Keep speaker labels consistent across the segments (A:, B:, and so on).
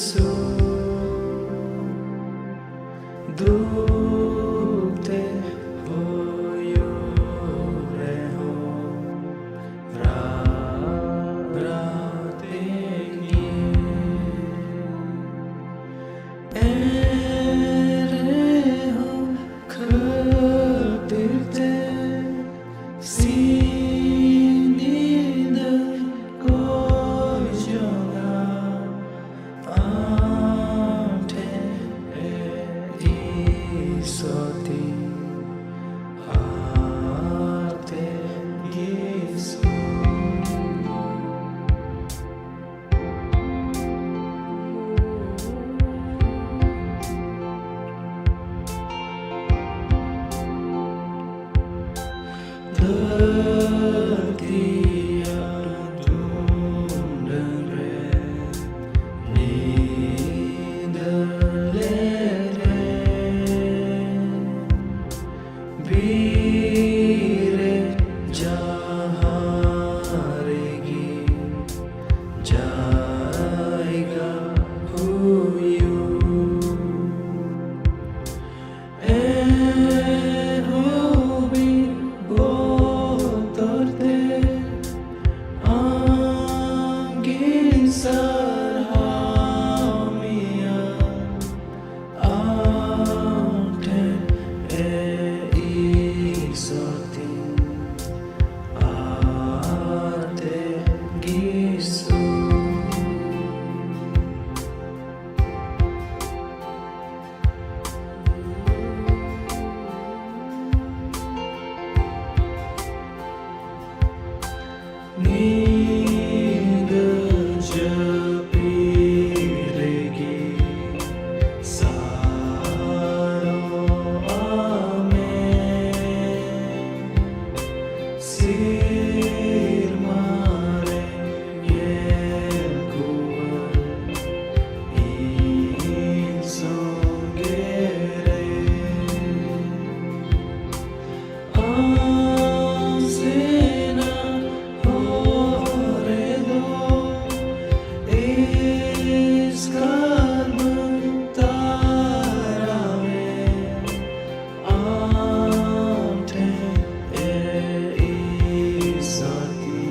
A: Giêsu, dukte hoyo reho vratingi ereho khatirte sinida kojoga ante isoti arte Giêsu. Dia tundere nidelere bire jaharegi jaiga huyu ehobi botorte angin sarhamia ante isoti arte Giêsu. Nida japilegi saro amen sir mare yelkuar insongere ansena horedo iskarmentarave ante isati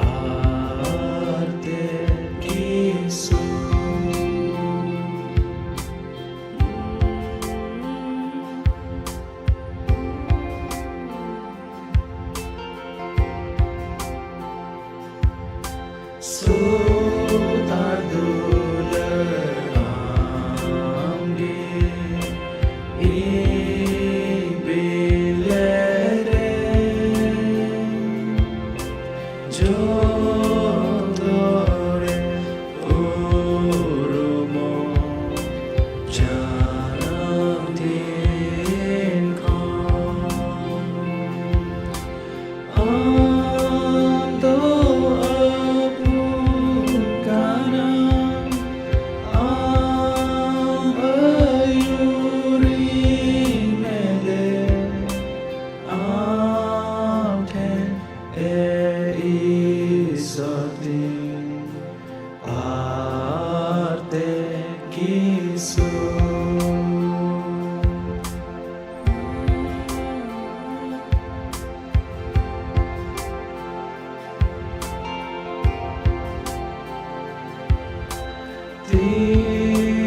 A: arte Giêsu. Sotardular amge ibilere jodore urumo janatin ando apukana ayurimede ante isoti arte Giêsu.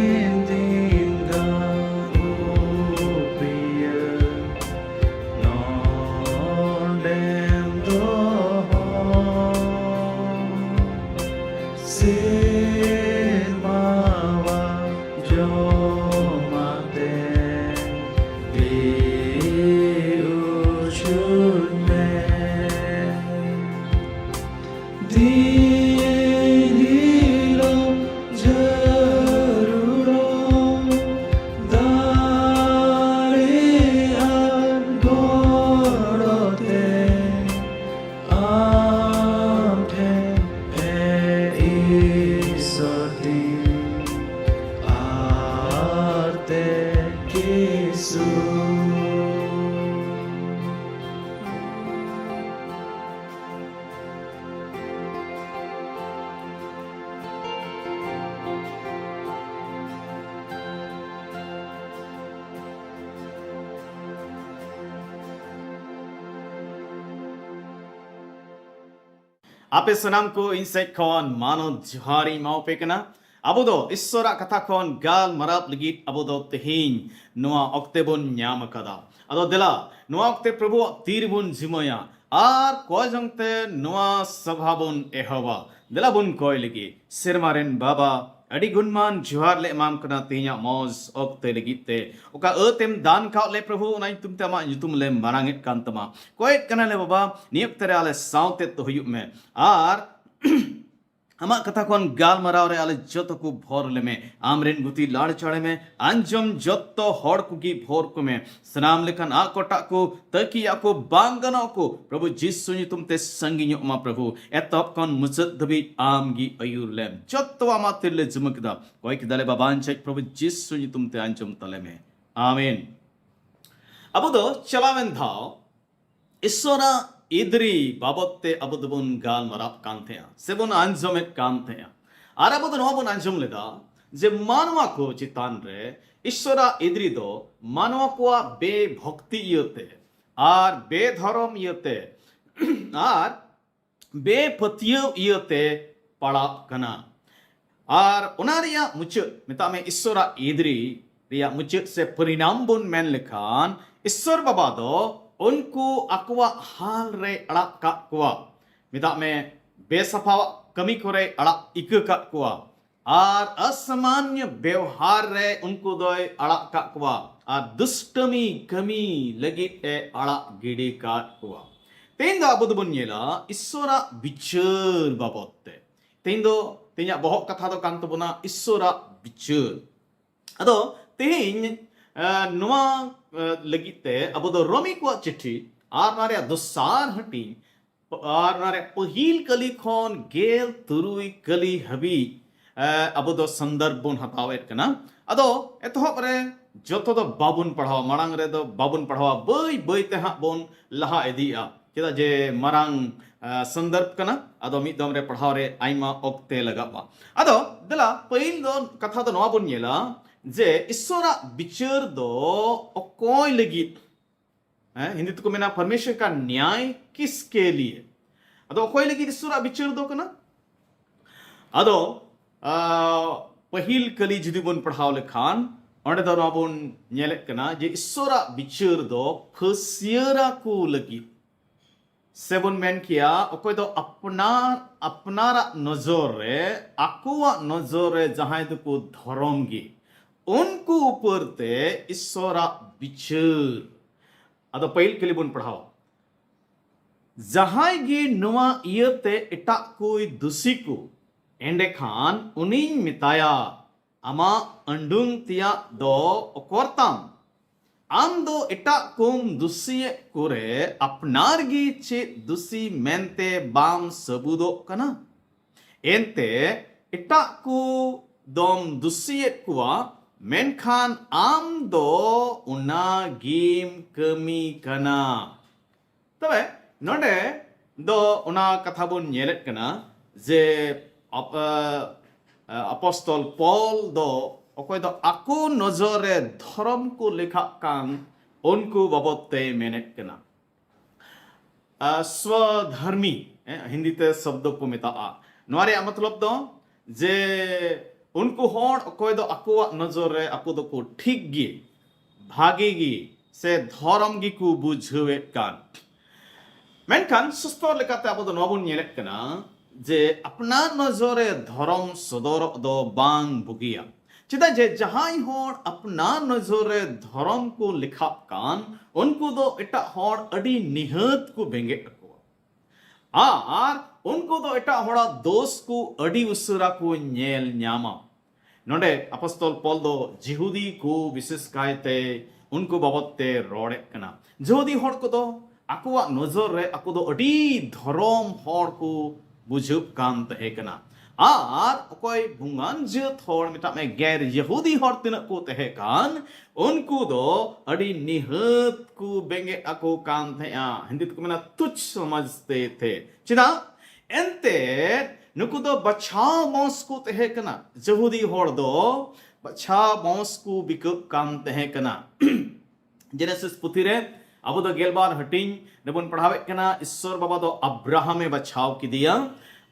A: Tintinda upia nondem doho sirmawa jomate diuchune dinilo
B: आपे सनाम को इन set खन मानो Johari माओपे कना अबो दो ईश्वरा कथा खन गाल मराब लगित अबो दो तेहिन नोआ ऑक्ते बोन न्याम कदा अदो दिला नोआ ऑक्ते प्रभु तीर बोन जिमया आर कोय जंगते नोआ सभा बोन एहवा दिला बोन कोय लगी सिरमारेन बाबा अड़ी गुणमान जुहार ले माम कना तेया मौज ऑक्ते लगिते ओका अतेम दान का ले प्रभु नाइ तुम तमा युतुम ले मारांगित कांतमा कोय कना ले बाबा नियक तेरे आले साउते तो हुयुक में आर अमा कथा कोन गाल मराव रे आले जतो को भोर ले में आमरेन गुती लाड़ चढ़े में अंजम जतो हड़ कुगी भोर को में सनाम लेखन आ कोटा को तकिया को बांगनो को प्रभु जिसु नि तुमते संगी मा प्रभु एतप कोन मुजत दबी आमगी अयुर लेम जतो आमा तिले जुमकदा कोई किदले बाबान चेक प्रभु जिसु नि तुमते अंजम तले में आमीन अब दो चलावेन धाव ईश्वरा इदरी बाबते अबदबुन गाल मराप कांथे सेबुन अंजमेट कांथे आर अबदन अबुन अंजम लेदा जे मानवा को चितान रे ईश्वरा इदरी दो मानवा को बे भक्ति इयते आर बे धर्म इयते आर बे पतियो इयते पड़ा कना आर ओनारिया मुच मिता में ईश्वरा इदरी रिया मुच से परिणाम बुन मेन लेखान ईश्वर बाबा दो उनको अकवा हाल रे अड़ा का कुआ मिता में बेसफा कमी को रे अड़ा इक का कुआ आर असामान्य व्यवहार रे उनको दोय अड़ा का कुआ आर दुष्टमी कमी लगी ए अड़ा गिड़ी का कुआ तेन दा अबुद बुन्येला ईश्वरा बिचर बाबते तेन दो तेन्या बहुत कथा दो कांत बुना ईश्वरा बिचर अदो तेन नुआ लगिते अब दो रोमी को चिट्ठी आर नारे दोसार हटी आर नारे पहिल कली खोन गेल तुरुई कली हबी अब दो संदर्भ बुन हतावेट कना अदो एतोहब रे जतो दो बाबुन पढ़ावा मांग रे दो बाबुन पढ़ावा बई बई ते हा बोन लहा इदिया चेदा जे मांग संदर्भ कना अदो मिद दम रे पढ़ाव रे आइमा ओक्ते लगाबा अदो दला पहिल दो कथा दो नवा बुन येला जे ईश्वरा बिचर दो कोई लगी हिंदी को मेना परमेश्वर का न्याय किसके लिए अदो कोई लगी ईश्वरा बिचर दो कना अदो पहिल कली जुदी बन पढ़ाव लेखान ओंडे दो नाबुन नेले कना जे ईश्वरा बिचर दो फसियरा को लगी सेबुन मेन किया ओकोय दो अपनारा नजर रे आकुआ नजर रे जहां को धर्म गी उनको ऊपर ते ईश्वरा बिचर अदो पहिल के लिए बुन पढ़ाओ जहां गी नुआ इयते इटा कोई दुसी को एंडे खान उनिन मिताया अमा अंडुंग तिया दो ओकोरताम आम दो इटा कुम दुसी कोरे अपनार गी चे दुसी मेंते बाम सबुदो कना एंते इटा को दोम दुसी कुआ मेनखान आम दो उना गिम कमी कना तबे नोडे दो उना कथा बुन नेलेट कना जे अपोस्टल पॉल दो ओकोय दो आको नजरे धर्म को लेखा कान उनको बाबते मेनेट कना स्वधर्मी हिंदी ते शब्द को मेता नोरे मतलब दो जे उनको होड़ कोई दो अकुआ नजर रे अकु दो को ठीक गी भागी गी से धर्म गी को बुझवे कान मेनखान सुस्तो लेकाते अब दो नबुन नेलेट कना जे अपना नजर रे धर्म सदर दो बांग बुगिया चिदा जे जहां होड़ अपना नजर रे धर्म को लिखा कान उनको दो एटा होड़ अडी निहत को बेंगे अकुआ आर उनको दो एटा होड़ा दोस्त को अडी उसरा को नेल न्यामा नोडे अपोस्टल पॉल दो जिहुदी को विशेष कायते उनको बाबते रोड़े कना जिहुदी होड़ को दो अकुआ नजर रे अकु दो अडी धर्म होड़ को बुझुब कान तहे कना आर कोई भुंगान जत होड़ मिटा में गैर यहूदी होड़ तिना को तहे कान उनको दो अडी निहत को बेंगे अको कान थे हिंदी को मेना तुच्छ समझते थे चिदा एंते नुकु दो बचाव वंश को तहे कना यहूदी होड़ दो बचाव वंश को बिकब कान तहे कना जेनेसिस पुथी रे अब दो गेलबार हटिंग नेबन पढ़ावे कना ईश्वर बाबा दो अब्राहम में बचाव की दिया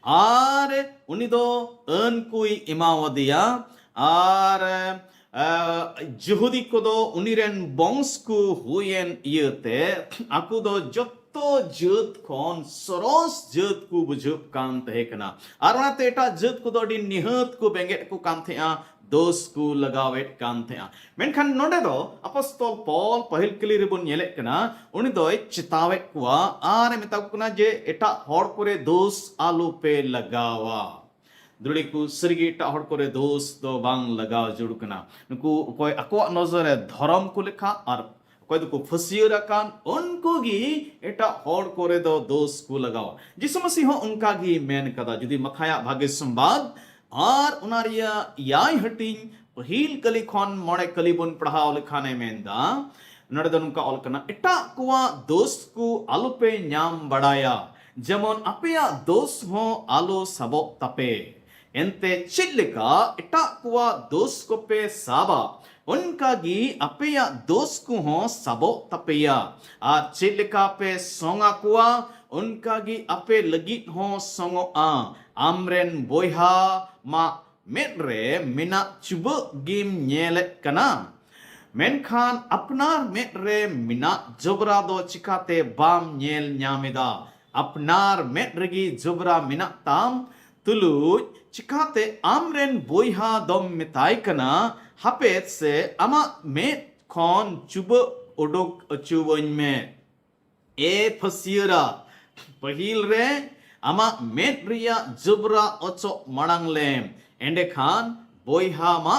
B: आर उनी दो अन कुई इमावदिया आर जुहुदी को दो उनीरेन बंश को हुएन इयते aku दो जत्तो जत खन सरस जत को बुझुप कान तहे कना आर ओनाते एटा जत को दो अडी निहत को बेंगेट को कान थेआ दोष को लगावेट कान थेआ मेनखान नोडे दो अपostol पॉल पहिल कली रे बन नेलेट कना उनी दोय चितावेट कुआ आर मेता कुना जे एटा हर करे दोष आलू पे लगावा दुड़ी को सरगी एटा हर करे दोष दो बांग लगाव जुड़ कना नुकु कोई अको नजर धर्म को लेखा और कोई को फसियर कान उनको गी एटा हर करे दो दोष को लगावा जिसु मसीह उनका गी मेन कदा जुदी मथाया भाग्य संवाद और उनारिया याय हटिंग पहिल कली खन मोड़े कली बन पढ़ाव लेखाने मेंदा नड़े दो उनका ऑल कना एटा कुआ दोष को आलू पे न्याम बढ़ाया जेमन अपेया दोष हो आलू सबो तपे एंते चिल्लिका इटा कुआ दोष को पे साबा उनका गी अपेया दोष को हो सबो तपेया आ चिल्लिका पे सोंगा कुआ उनका गी अपे लगी हो सोंगो आ आमरेन बोयहा मा मेरे मिना चुब गिम नेले कना मेनखान अपनार मेरे मिना जबरा दो चिकाते बाम नेल न्यामेदा अपनार मेट्रगी जबरा मिना ताम तुलुज चिकाते आमरेन बोयहा दम मिताई कना हापेत से अमा मेट खन चुब उडोक अचुवन में ए फसियरा पहिल रे अमा मेट रिया जबरा अचो मड़ांग लेम एंडे खान बोयहा मा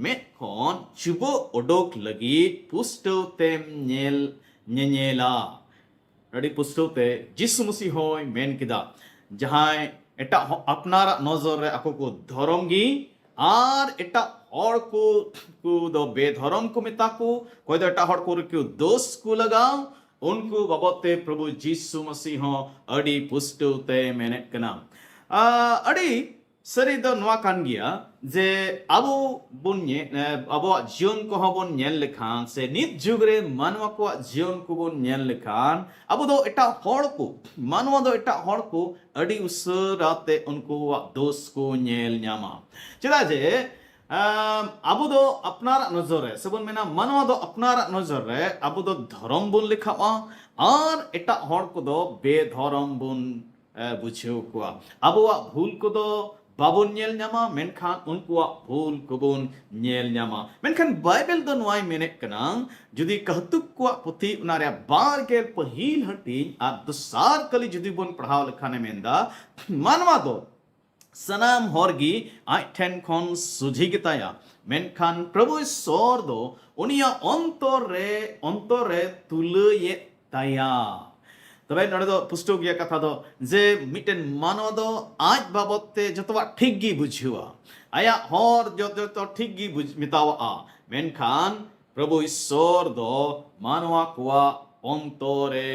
B: मेट खन चुब उडोक लगी पुस्टो तेम नेल नेनेला रडी पुस्टो ते जिसु मसीह होय मेन किदा जहां एटा अपनारा नजर रे ako को धर्म गी आर एटा हर को दो बेधर्म को मिता को कोई दो एटा हर को दोष को लगाओ उनको बाबते प्रभु यीशु मसीह अड़ी पुष्टो ते मेने कना अड़ी सरी दो नवा कान गिया जे अबो बुन्ये अबो जीवन को हबो नेल लेखान से नित जुग रे मानवा को जीवन को बो नेल लेखान अबो दो एटा हर को मानवा दो एटा हर को अड़ी उसराते उनको दोष को नेल न्यामा चला जे अबो दो अपनारा नजर रे सबन मेना मानवा दो अपनारा नजर रे अबो दो धर्म बुन लिखामा और एटा हर को दो बेधर्म बुन बुझेव को अबो भूल को दो बाबुन नेल न्यामा मेनखान उनको भूल कुबुन नेल न्यामा मेनखान बाइबल दो नवाई मेनेट कना जुदी कहतुक को पुथी उनारे बार के पहिल हटी आ दुसार कली जुदी बुन पढ़ाव लिखाने मेंदा मानवा दो सनाम हरगी आई ठेन खन सुझी गिताया मेनखान प्रभु ईश्वर दो उनिया अंतर रे तुलये ताया तबे नडे दो पुष्टो गया कथा दो जे मिटेन मानव दो आज बाबते जतवा ठीक गी बुझुआ आया हर जतो ठीक गी मितावा मेनखान प्रभु ईश्वर दो मानवा कुआ अंतरे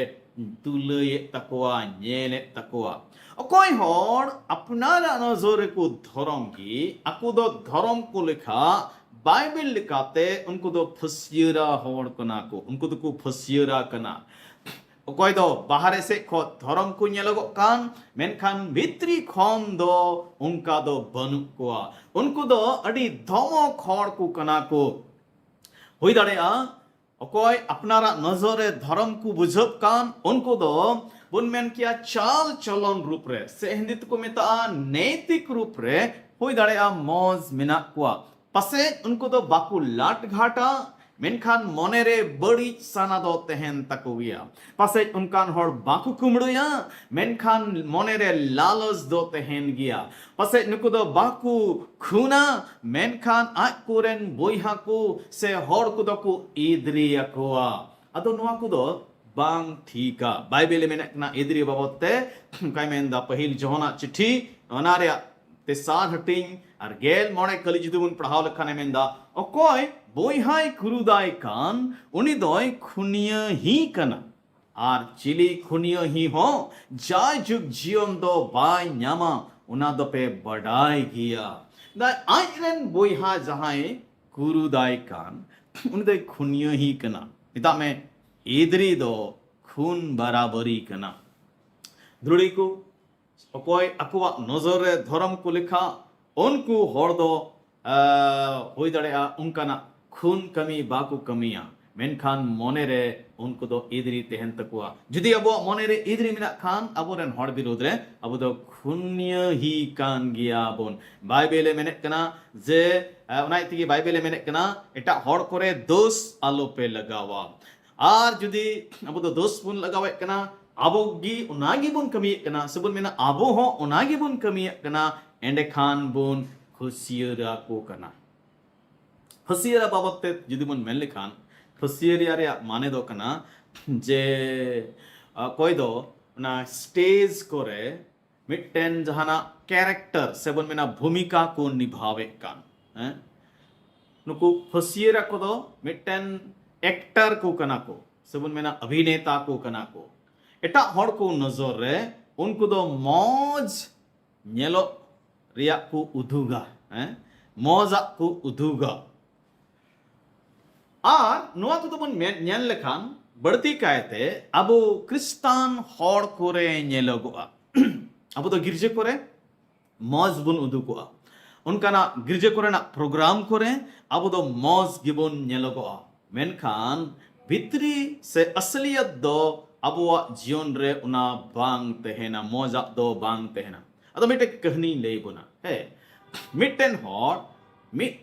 B: तुलये तकवा नेले तकवा अकोय हर अपनारा नजर को धर्म की अकु दो धर्म को लिखा बाइबल लिखाते उनको दो फसियरा हर कना को उनको दो को फसियरा कना अकोय दो बाहरे से खो धर्म को नेलगो कान मेनखान भित्री खन दो उनका दो बनु कोआ उनको दो अडी धमो खड़ को कना को होई दाड़ेया अकोय अपनारा नजरे धर्म को बुझब कान उनको दो बुन मेन किया चाल चलन रूप रे से हिंदी को मेता नैतिक रूप रे होई दाड़ेया मौज मिना कोआ पसे उनको दो बाकू लाट घाटा मेनखान मने रे बड़ी साना दो तेहन तकुया पासे उनकान हर बाकू कुमड़ुया मेनखान मने रे लालच दो तेहन गिया पासे नुकु दो बाकू खुना मेनखान आज कोरेन बोइहा को से हर को दो को इद्रिया कोआ अदो नुआ को दो बांग ठीका बाइबल में ना इद्री बाबते काय मेंदा पहिल जोहना चिट्ठी अनारे ते सार हटिंग और गेल मोड़े कली जुदुन पढ़ाव लखाने मेंदा अकोय बोइहाय कुरुदाय कान उनी दोय खुनिया ही कना आर चिली खुनिया ही हो जाय जुग जीवन दो बाय न्यामा उना दो पे बड़ाई गिया दा आइरन बोइहा जहाय कुरुदाय कान उनी दोय खुनिया ही कना इता में इदरी दो खून बराबरी कना द्रुड़ी को ᱚᱠᱚᱭ ᱟᱠᱚᱣᱟᱜ ᱱᱚᱡᱚᱨ ᱨᱮ ᱫᱷᱚᱨᱚᱢ ᱠᱚ ᱞᱮᱠᱷᱟ ᱩᱱᱠᱩ ᱦᱚᱲ ᱫᱚ ᱦᱩᱭ ᱫᱟᱲᱮᱭᱟᱜᱼᱟ ᱚᱱᱠᱟᱱᱟᱜ ᱠᱷᱩᱱ ᱠᱟᱹᱢᱤ ᱵᱟᱠᱚ ᱠᱟᱹᱢᱤᱭᱟ ᱢᱮᱱᱠᱷᱟन ᱢᱚᱱᱮ ᱨᱮ उनको दो इदरी तहन तकुआ जुदी अब मने रे इदरी मिना खान अबोरेन हड़ विरोध रे अब दो खुन्य ही कान गिया बोन बाइबेले मेने कना जे उनाई तिगी बाइबेले मेने कना एटा हड़ करे दोष आलो पे लगावा आर जुदी अब दो दोष बुन लगावे कना अबो गी उनागी बुन कमी कना सबुन मेना अबो हो उनागी बुन कमी कना एंडे खान बुन खुशियरा को कना खुशियरा बाबते जुदी बुन मेन लिखान फसियरिया माने दो कना जे कोई दो ना स्टेज करे मिट्टेन जहाना कैरेक्टर सेबन में ना भूमिका को निभावे कान नुकु फसियरा को दो मिट्टेन एक्टर को कना को सेबन में ना अभिनेता को कना को एटा हड़ को नजर रे उनको दो मौज नेलो रिया को उधुगा मौजा को उधुगा और नोआ को तो बन नेल लेखान बढ़ती कायते अब क्रिस्तान हॉर कोरे नेलोगुआ अब तो गिरजे कोरे मौज बुन उदुकुआ उनका ना गिरजे कोरे ना प्रोग्राम कोरे अब तो मौज गिबुन नेलोगुआ मेनखान भितरी से असलियत दो अब वो जीवन रे उना बांग तेहना मौजा दो बांग तेहना अतो मिटे कहानी ले बुना है मिटेन हॉर मिट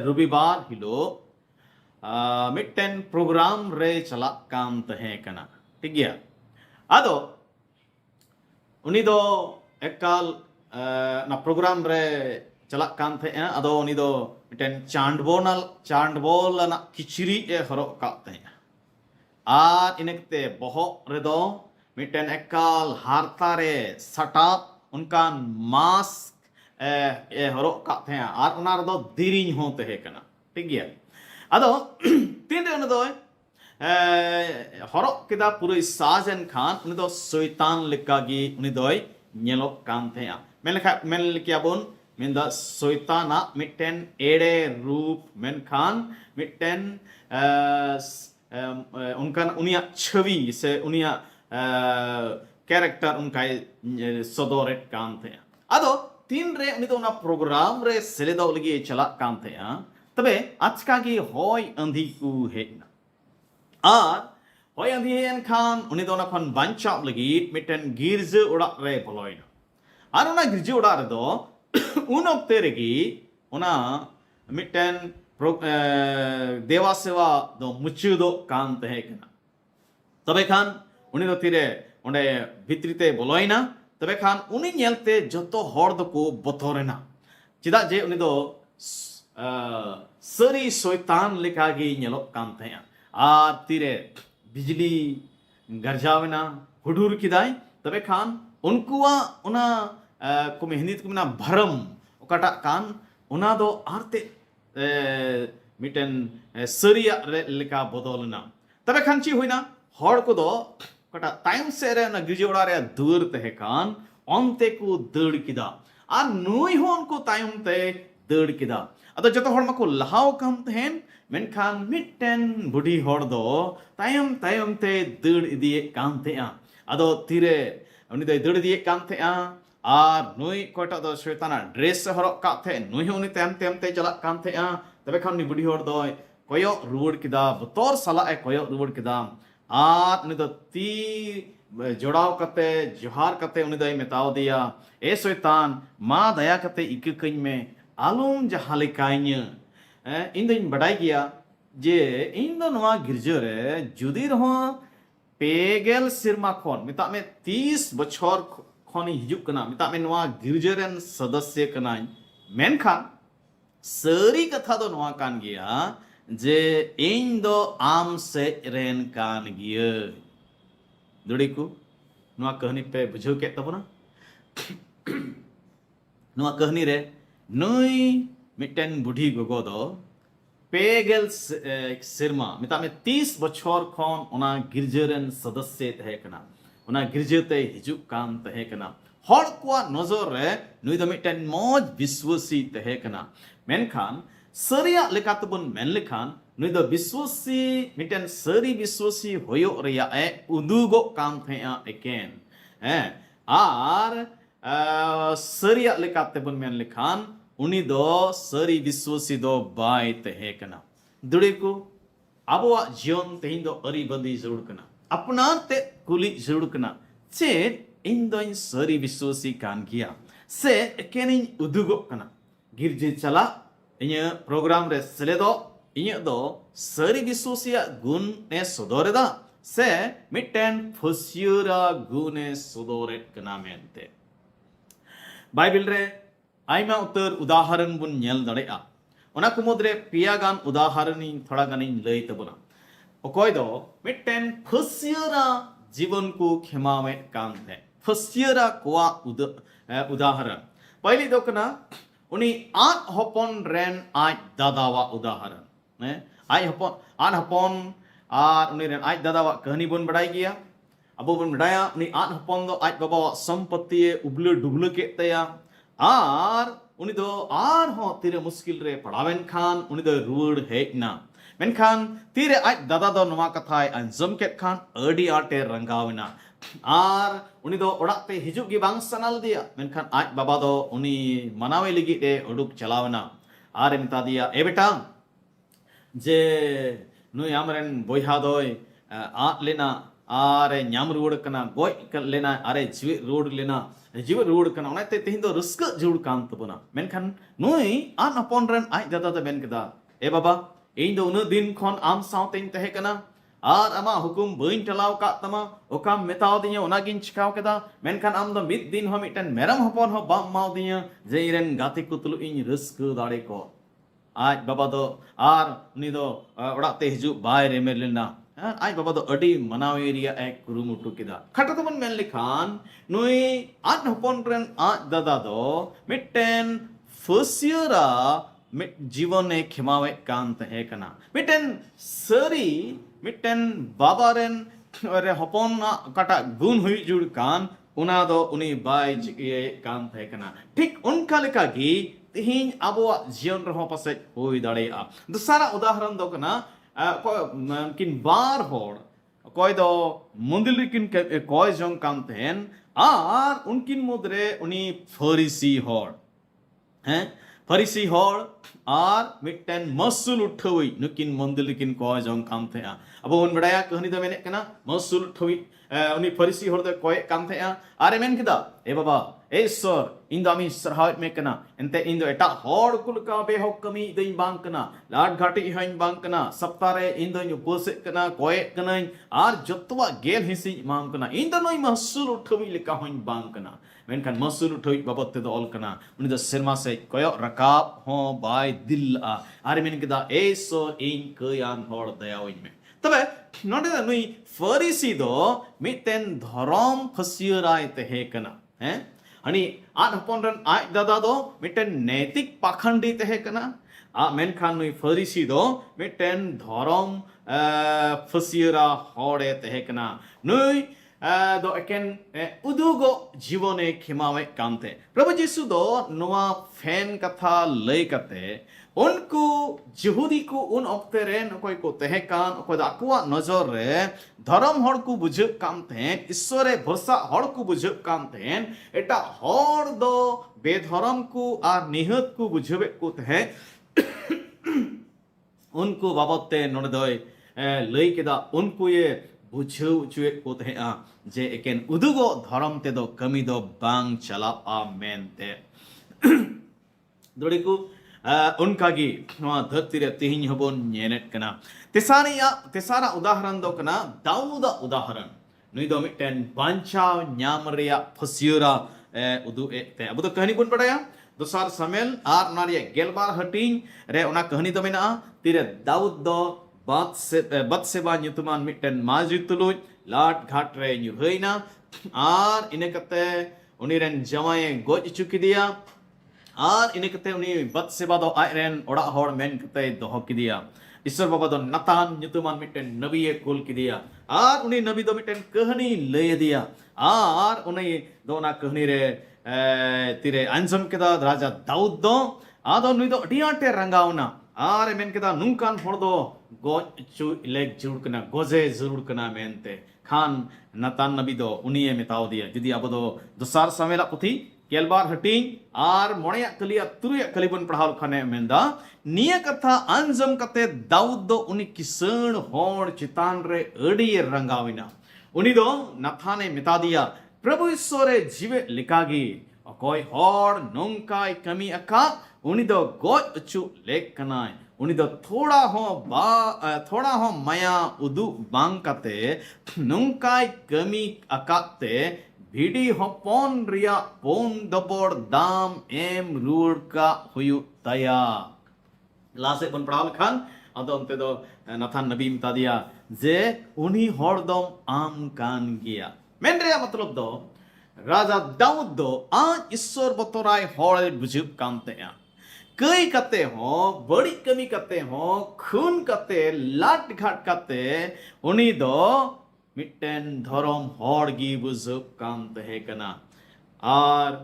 B: रविवार हिलो मिट्टेन प्रोग्राम रे चला काम तहे कना ठीक गया आदो उनी दो एकाल ना प्रोग्राम रे चला काम थे आदो उनी दो मिट्टेन चांडबोल ना किचरी ए हरो का थे आर इनकते बहो रे दो मिट्टेन एकाल हारता रे सटा उनका मास्क ए हरो का थे आर उना रे दो दिरिñ हो तहे कना ठीक गया अदो तीन रे उन दो हरो किदा पूरे साजन खान उन दो शैतान लिकागी उन दो नेलो काम थे मेन लिकिया बोन मेन द शैताना मिट्टेन एड़े रूप मेन खान मिट्टेन उनका उनिया छवि से उनिया कैरेक्टर उनका सदोरेट काम थे अदो तीन रे उन दो ना प्रोग्राम रे सेलेदो लगी चला काम थे तबे आजका की होय अंधी को हेना आर होय अंधी हेन खान उनी दोना खन बांचाव लगी मिटन गिरजे उड़ा रे बोलोइना आर उना गिरजे उड़ा रे दो उन ऑक्ते रेगी उना मिटन देवा सेवा दो मुचु दो काम तहे कना तबे खान उनी दो तीरे उंडे भित्रिते बोलोइना तबे खान उनी नेलते जतो हर दो को बतोरेना चिदा जे उनी दो सरी शैतान लिखागी नेलो काम थे आर तीरे बिजली गरजावना हुडूर किदाय तबे खान उनकुआ उना को मेहनत को ना भरम ओकाटा कान उना दो आरते मिटन सरिया लेका बदलना तबे खान ची हुइना हड़ को दो ओकाटा टाइम से रे ना गिरजोड़ा रे दूर तहे कान onte को दड़ किदा आर नुई हो उनको टाइम ते दड़ किदा अदो जतो हड़ मको लहाव काम तहेन मेनखान मिट्टेन बुढ़ी हड़ दो तायम तायम ते दड़ इदिए काम थे अदो तीरे उनी दो दड़ इदिए काम थे आर नुई कोटा दो शैताना ड्रेस से हरक का थे नुई उनी तायम तायम ते चला काम थे तबे खान बुढ़ी हड़ दो कोयो रुवड़ किदा बतौर सला ए कोयो रुवड़ किदा आर उनी दो ती जोड़ाव कते जोहार कते उनी दो मेताव दिया ए शैतान मा दया कते इककኝ में आलूम जहालिकाइन इन दिन बड़ाई गया जे इन दो नवा गिरजे रे जुदी रहो पेगेल सिरमा खन मिता में 30 बछर खन हिजुक कना मिता में नवा गिरजे रेन सदस्य कना मेनखान सरी कथा दो नवा कान गया जे इन दो आम से रेन कान गया दुड़ी को नवा कहानी पे बुझो के तबना नवा कहानी रे नई मिट्टेन बुढ़ी गोगो दो पेगेल सिरमा मिता में 30 बछर खन उना गिरजेरेन सदस्य तहे कना उना गिरजेते हिजुक काम तहे कना हड़ को नजर रे नुई दो मिट्टेन मौज विश्वासी तहे कना मेनखान सरिया लेकातबन मेन लेखान नुई दो विश्वासी मिट्टेन सरी विश्वासी होयो रिया ए उदुगो काम थे एकेन आर सरिया लेकाते बन मेन लेखान उनी दो सरी विश्वासी दो बाय तहे कना दुड़ी को आबोआ जीवन तेहिं दो अरी बदी जरूर कना अपना ते कुली जरूर कना चे इन दो इन सरी विश्वासी कान किया से एकेनिन उदुगो कना गिरजे चला इन प्रोग्राम रे सेलेदो इन दो सरी विश्वासिया गुण ने सदोरेदा से मिटेन फसियरा गुने सदोरेट कना मेनते बाइबल रे आइमा उतर उदाहरण बुन नेल दड़ेआ ओना को मुद्रे पियागान उदाहरण थोड़ा गानी लई तबना ओकोय दो मिटेन फसियरा जीवन को खेमावे काम है फसियरा कोआ उदाहरण पहली दो कना उनी आठ हपन रेन आज दादावा उदाहरण आज हपन आठ हपन आर उनी रेन आज दादावा कहानी बन बढ़ाई गया अब बन बढ़ाया उनी आठ हपन दो आज बाबा संपत्ति उबले डुबले के तया आर उनी दो आर हो तीरे मुश्किल रे पढ़ावेन खान उनी दो रुड़ हेना मेनखान तीरे आज दादा दो नवा कथाय अंजम के खान अडी आटे रंगावना आर उनी दो ओड़ाते हिजुग गी बांग सनाल दिया मेनखान आज बाबा दो उनी मनावे लगी ए उडुक चलावना आरे मिता दिया ए बेटा जे नुई आमरेन बोयहा दोय आट लेना आरे ᱧᱟᱢ ᱨᱩᱣᱟᱹᱲ ᱠᱟᱱᱟ ᱜᱚᱡ ᱞᱮᱱᱟ ᱟᱨᱮ ᱡᱤᱣᱮᱫ ᱨᱩᱣᱟᱹᱲ ᱞᱮᱱᱟ ᱡᱤᱣᱮᱫ ᱨᱩᱣᱟᱹᱲ ᱠᱟᱱᱟ ᱚᱱᱟᱛᱮ ᱛᱮᱦᱮᱧ ᱫᱚ ᱨᱟᱹᱥᱠᱟᱹ ᱡᱩᱲ ᱠᱟᱱ ᱛᱟᱵᱚᱱᱟ ᱢᱮᱱᱠᱷᱟन ᱱᱩᱭ ᱟᱱ ᱦᱚᱯᱚᱱ ᱨᱮᱱ ᱟᱡ ᱫᱟᱫᱟ ᱫᱚ ᱢᱮᱱ ᱠᱮᱫᱟ ᱮ ᱵᱟᱵᱟ ᱤᱧ ᱫᱚ ᱩᱱᱟᱹᱜ ᱫᱤᱱ ᱠᱷᱚᱱ ᱟᱢ ᱥᱟᱶᱛᱮᱧ ᱛᱟᱦᱮᱸ ᱠᱟᱱᱟ ᱟᱨ ᱟᱢᱟᱜ ᱦᱩᱠᱩᱢ ᱵᱟᱹᱧ ᱴᱟᱞᱟᱣ ᱠᱟᱜ ᱛᱟᱢᱟ ᱚᱠᱟᱢ ᱢᱮᱛᱟᱣᱫᱤᱧᱟ ᱚᱱᱟᱜᱤᱧ ᱪᱤᱠᱟᱹᱣ ᱠᱮᱫᱟ ᱢᱮᱱᱠᱷᱟन ᱟᱢ ᱫᱚ ᱢᱤᱫ ᱫᱤᱱ ᱦᱚᱸ ᱢᱤᱫᱴᱮᱱ ᱢᱮᱨᱚᱢ ᱦᱚᱯᱚᱱ ᱦᱚᱸ ᱵᱟᱢ ᱮᱢᱟᱣᱫᱤᱧᱟ ᱡᱮ ᱤᱧᱨᱮᱱ ᱜᱟᱛᱮ ᱠᱚ ᱛᱩᱞᱩᱡ ᱤᱧ ᱨᱟᱹᱥᱠᱟᱹ ᱫᱟᱲᱮ ᱠᱚ आज बाबा दो आर उनी दो ओड़ाते हिजु बाय रेमेर लेना आज बाबा दो अडी मनावे रिया एक कुरुमुटु किदा खटा तो मन मेन लिखान नुई आज हपन रेन आज दादा दो मिटेन फसियरा मिट जीवन ए खिमावे कांत है कना मिटेन सरी मिटेन बाबा रेन रे हपन कटा गुण हुई जुड़ कान उना दो उनी बाय जिए कांत है कना ठीक उनका लेका गी तेहिं आबोआ जीवन रहो पासे होई दाड़ेया दूसरा उदाहरण दो कना किन बार होड़ कोई दो मंदिर किन कोई जों काम तेन आर उनकिन मुद्रे उनी फरीसी होड़ हैं फरीसी होड़ आर मिटन मसूल उठोई नुकिन मंदिर किन कोई जों काम थे अब उन बड़ाया कहानी तो मैंने कना मसूल उठोई उनी फरीसी होड़ दो कोई काम थे आरे मैंने किदा ए बाबा ए सर इन दो आमी सरहावत में कना एंते इन दो एटा होड़ कुल का बेहो कमी दई बांग कना लाड घाटी हइन बांग कना सप्ताह रे इन दो इन पोसे कना कोए कना आर जतवा गेल हिसी माम कना इन दो नई मसूल उठोई लेका हइन बांग कना मेनखान मसूल उठोई बाबत ते दो ऑल कना उनी दो सिरमा से कोयो रकाब हो बाय दिल आरे मैंने किदा ए सर इन कयान होड़ दयाविन में तबे नोडे नुई फरीसी दो मिटेन धरम फसियराय तहे कना हैं हनी आज हपन रन आज दादा दो मिटेन नैतिक पाखंडी तहे कना मेनखान नुई फरीसी दो मिटेन धरम फसियरा होड़े तहे कना नुई दो एकेन उदुगो जीवने खिमावे कांते प्रभु यीशु दो नोआ फैन कथा लय कते उनको यहूदी को उन ऑक्ते रे कोई को तहे कान कोई अकुआ नजर रे धर्म हड़ को बुझ काम थे ईश्वरे भरोसा हड़ को बुझ काम थे एटा हड़ दो बेधर्म को आर निहत को बुझबे को थे उनको बाबते नोडे दोय लय केदा उनको ये बुझौ चुए को थे जे एकेन उदुगो धर्म ते दो कमी दो बांग चला मेनते दोड़ी को उनका गी नवा धरती रे तेहिं हबोन नेनेट कना तेसारा उदाहरण दो कना दाऊदा उदाहरण नुई दो मिटेन बांचाव न्याम रेया फसियरा उदु ते अब तो कहानी बन पड़ाया दोसार समेल आर नारिया गेलबार हटिंग रे उना कहानी दो मेना तीरे दाऊद दो बत्सेबा nyutuman मिटेन माजी तुलुय लाट घाट रे nyuhayna आर इने कते उनीरेन जमाए गोज चुकी दिया आर इने कते उनी बत्सेबा दो आयरेन ओड़ा होड़ मेन कते दोहो किदिया ईश्वर बाबा दो नतान nyutuman मिटेन नबीए कुल किदिया आर उनी नबी दो मिटेन कहानी लय दिया आर उनी दो ना कहानी रे तीरे अंजम केदा राजा दाऊद दो आदो नुई दो अडियाटे रंगावना आर मेन केदा नुंकान हर दो गoj चु लेग जरूर कना गोजे जरूर कना मेनते खान नतान नबी दो उनिये मेताव दिया जुदी अब दो दोसार समेला पुथी केलबार हटिंग आर मोणेया कलिया तुरुया कलिबन पढ़ाव खाने मेंदा निया कथा अंजम कते दाऊद दो उनी किसण होड़ चितान रे अड़ी रंगाविना उनी दो नथाने मेता दिया प्रभु ईश्वरे जीवे लिकागी अकोय होड़ नोंकाय कमी अका उनी दो गोज अचु लेक कनाय उनी दो थोड़ा हो माया उदु बांग कते नोंकाय कमी अकाते भिडी हपन रिया पोन दबोर दाम एम रूर का हुयु तया लासे बन पढ़ाल खान अदो अंते दो नथान नबी मिता दिया जे उनी हरदम आम कान गिया मेन रिया मतलब दो राजा दाऊद दो आज ईश्वर बतराय हर बुजुब कानते या कई कते हो बड़ी कमी कते हो खून कते लाट घाट कते उनी दो मिट्टेन धरम हर गी बुजुब कानते है कना आर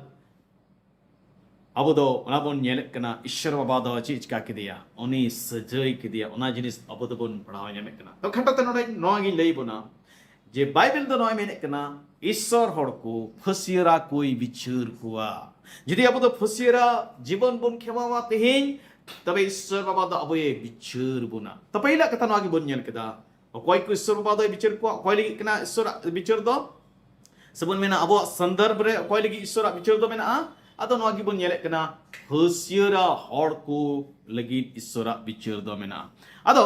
B: अब दो उना बोन नेलक कना ईश्वर बाबा दो चीज का किदिया उनी सजय किदिया उना जिनिस अब दो बोन पढ़ाव नेमे कना तो खंडते नोडे नोगी लई बोना जे बाइबल दो नोय मेने कना ईश्वर हर को फसियरा कोई बिचुर हुआ यदि अब तो फसियरा जीवन बुन खेमावा तेहिं तबे ईश्वर बाबा दो अब ये बिचुर बुना तो पहिला कथा नोगी बोन नेल कदा कोई को ईश्वर बाबा दो बिचुर को कोई लगी कना ईश्वर बिचुर दो सबन मेना अब संदर्भ रे कोई लगी ईश्वर बिचुर दो मेना अदो नोगी बोन नेल कना फसियरा हर को लगी ईश्वर बिचुर दो मेना अदो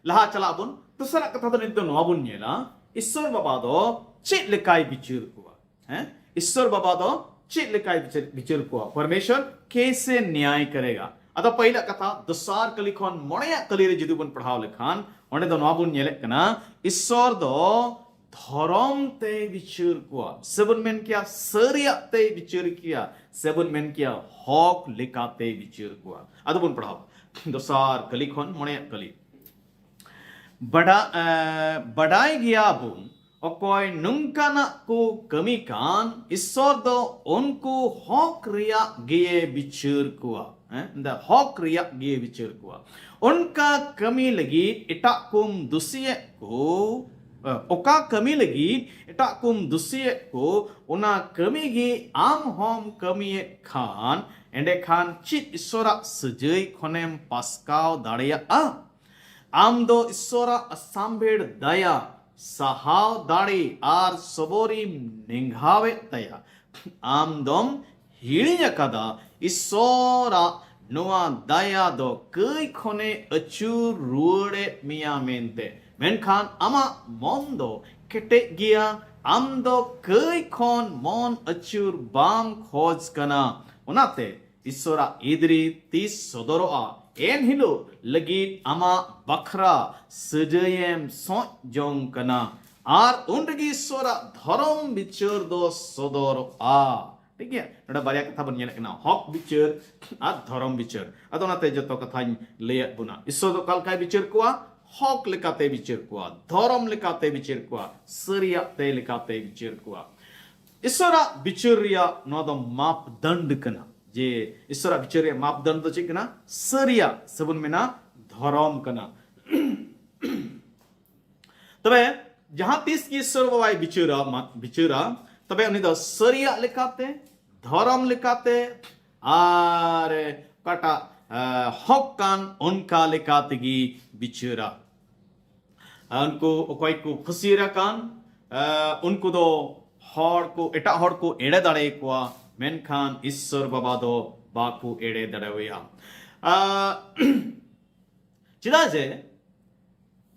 B: लहा चला बुन दूसरा कथा तो नित नो बुन नेला ईश्वर बाबा दो चेत लेकाय बिचुर कुआ हैं ईश्वर बाबा दो चेत लेकाय बिचुर कुआ परमेश्वर कैसे न्याय करेगा अदा पहिला कथा दसार कली खन मोणया कली रे जुदुबन पढ़ाव लेखान ओने दो नवाबुन नेले कना ईश्वर दो धर्म ते बिचुर कुआ सेबन मेन किया सरिया ते बिचुर किया सेबन मेन किया हक लेकाते बिचुर कुआ अदबन पढ़ाव दसार कली खन मोणया कली बड़ाई गया बुन अकोय नुंकाना को कमी कान ईश्वर दो उनको हक रिया गे बिचुर कुआ द हक रिया गे बिचुर कुआ उनका कमी लगी इटाकुम दुसिये को ओका कमी लगी इटाकुम दुसिये को उना कमी गे आम होम कमी खान एंडे खान चित ईश्वरा सजय खनेम पास्काव दाड़िया आम दो ईश्वरा असाम्भेड़ दया सहाव दाड़ी आर सबोरी निंघावे तया आम दम हिड़िया कदा ईश्वरा नोआ दया दो कई खने अचूर रुड़े मिया मेनते मेनखान आमा मन दो केटे गिया आम दो कई खन मन अचूर बाम खोज कना उनाते ईश्वरा इदरी तीस सदरोआ एन हिलो लगी आमा बखरा सजयम सोच जोंग कना आर उनगी ईश्वरा धर्म बिचर दो सदर आ ठीक है नोडा बारिया कथा बन नेले कना हक बिचर आ धर्म बिचर अदो नाते जतो कथा लेय बुना ईश्वर दो कालकाय बिचर कुआ हक लेकाते बिचर कुआ धर्म लेकाते बिचर कुआ सरिया ते लेकाते बिचर कुआ ईश्वरा बिचर रिया नो दो मापदंड कना जे ईश्वरा बिचर रिया मापदंड दो चे कना सरिया सबन मेना धर्म कना तबे जहां तीस की ईश्वर बाबाई बिचरा तबे उनी दो सरिया लेकाते धर्म लेकाते आर काटा हक कान उनका लेकाते गी बिचरा उनको कोई को फसीरा कान उनको दो हर को एटा हर को एड़े दाड़े कुआ मेनखान ईश्वर बाबा दो बाकू एड़े दाड़ेया चिदा जे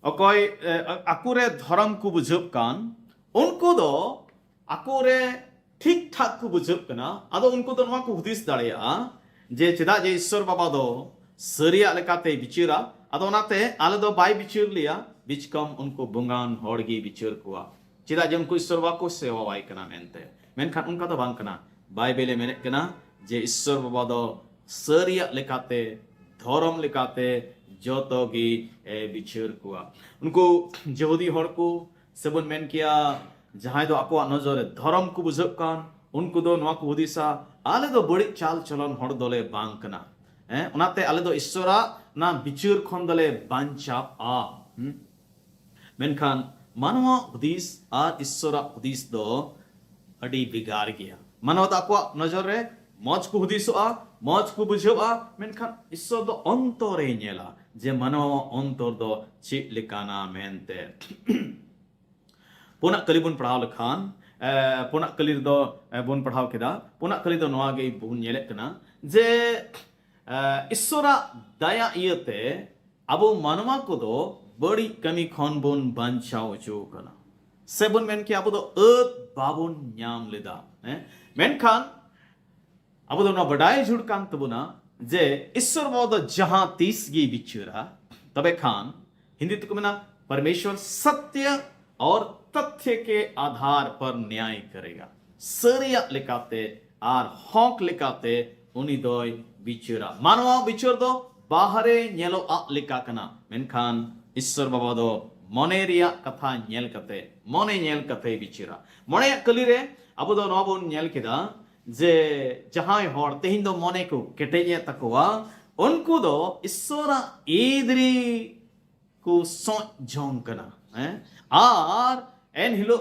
B: अकोय आकुरे धर्म को बुझब कान उनको दो आकुरे ठीक ठाक को बुझब कना आदो उनको दो नवा को हुदिस दाड़ेया जे चिदा जे ईश्वर बाबा दो सरिया लेकाते बिचिरा आदो नाते आले दो बाय बिचिर लिया बिचकम उनको बुंगान होड़गी बिचिर कुआ चिदा जे उनको ईश्वर बाबा को सेवा वाई कना मेनते मेनखान उनका तो बांग कना बाइबेले मेने कना जे ईश्वर बाबा दो सरिया लेकाते धर्म लेकाते जोतोगी बिचर कुआ उनको यहूदी हर को सबन मेन किया जहां दो आको नजर धर्म को बुझब कान उनको दो नवा को हुदिसा आले दो बड़ी चाल चलन हर दोले बांग कना ᱚᱱᱟᱛᱮ ᱟᱞᱮ ᱫᱚ ᱤᱥᱥᱚᱨᱟᱜ ᱱᱟ ᱵᱤᱪᱟᱹᱨ ᱠᱷᱚᱱ ᱫᱚᱞᱮ ᱵᱟᱧᱪᱟᱜᱼᱟ ᱢᱮᱱᱠᱷᱟन ᱢᱟᱱᱣᱟ ᱦᱩᱫᱤᱥ ᱟᱨ ᱤᱥᱥᱚᱨᱟᱜ ᱦᱩᱫᱤᱥ ᱫᱚ ᱟᱹᱰᱤ ᱵᱷᱮᱜᱟᱨ ᱜᱮᱭᱟ ᱢᱟᱱᱣᱟ ᱫᱚ ᱟᱠᱚᱣᱟᱜ ᱱᱚᱡᱚᱨ ᱨᱮ ᱢᱚᱡᱽ ᱠᱚ ᱦᱩᱫᱤᱥᱚᱜᱼᱟ ᱢᱚᱡᱽ ᱠᱚ ᱵᱩᱡᱷᱟᱹᱣᱟ ᱢᱮᱱᱠᱷᱟन ᱤᱥᱥᱚᱨ ᱫᱚ ᱚᱱᱛᱚᱨᱮ ᱧᱮᱞᱟ ᱡᱮ ᱢᱟᱱᱣᱟ ᱚᱱᱛᱚᱨ ᱫᱚ ᱪᱮᱫ ᱞᱮᱠᱟᱱᱟ ᱢᱮᱱᱛᱮ ᱯᱩᱱᱟᱜ ᱠᱟᱹᱞᱤ ᱵᱚᱱ ᱯᱟᱲᱦᱟᱣ ᱞᱮᱠᱷᱟन ᱯᱩᱱᱟᱜ ᱠᱟᱹᱞᱤ ᱨᱮᱫᱚ ᱵᱚᱱ ᱯᱟᱲᱦᱟᱣ ᱠᱮᱫᱟ ᱯᱩᱱᱟᱜ ᱠᱟᱹᱞᱤ ᱫᱚ ᱱᱚᱣᱟ ᱜᱮ ᱵᱚᱱ ᱧᱮᱞᱮᱫ ᱠᱟᱱᱟ ᱡᱮ ᱤᱥᱥᱚᱨᱟᱜ ᱫᱟᱭᱟ ᱤᱭᱟᱹᱛᱮ ᱟᱵᱚ ᱢᱟᱱᱣᱟ ᱠᱚᱫᱚ ᱵᱟᱹᱲᱤᱡ ᱠᱟᱹᱢᱤ ᱠᱷᱚᱱ ᱵᱚᱱ ᱵᱟᱧᱪᱟᱣ ᱦᱚᱪᱚ ᱠᱟᱱᱟ ᱥᱮᱵᱚᱱ ᱢᱮᱱ ᱠᱮᱭᱟ ᱟᱵᱚ ᱫᱚ ᱟᱹᱫ ᱵᱟᱵᱚᱱ ᱧᱟᱢ ᱞᱮᱫᱟ ᱢᱮᱱᱠᱷᱟन ᱟᱵᱚ ᱫᱚ ᱱᱚᱣᱟ ᱵᱟᱰᱟᱭ ᱡᱷᱩᱲ ᱠᱟᱱ ᱛᱟᱵᱚᱱᱟ ᱡᱮ ईश्वर बाबा दो जहां तीस गी बिचरा तबे खान हिंदी तो मना परमेश्वर सत्य और तथ्य के आधार पर न्याय करेगा सरिया लिखाते और हॉक लिखाते उनी दोय बिचरा मानवा बिचर दो बाहरे नेलो आ लिखा कना मेनखान ईश्वर बाबा दो मने रिया कथा नेल कते मने नेल कते बिचरा मने कली रे अब दो नबोन नेल केदा जे जहां हर तेहिन दो मने को केटेजे तकवा उनको दो ईश्वरा ईदरी को सोच जोंग कना आर एन हिलो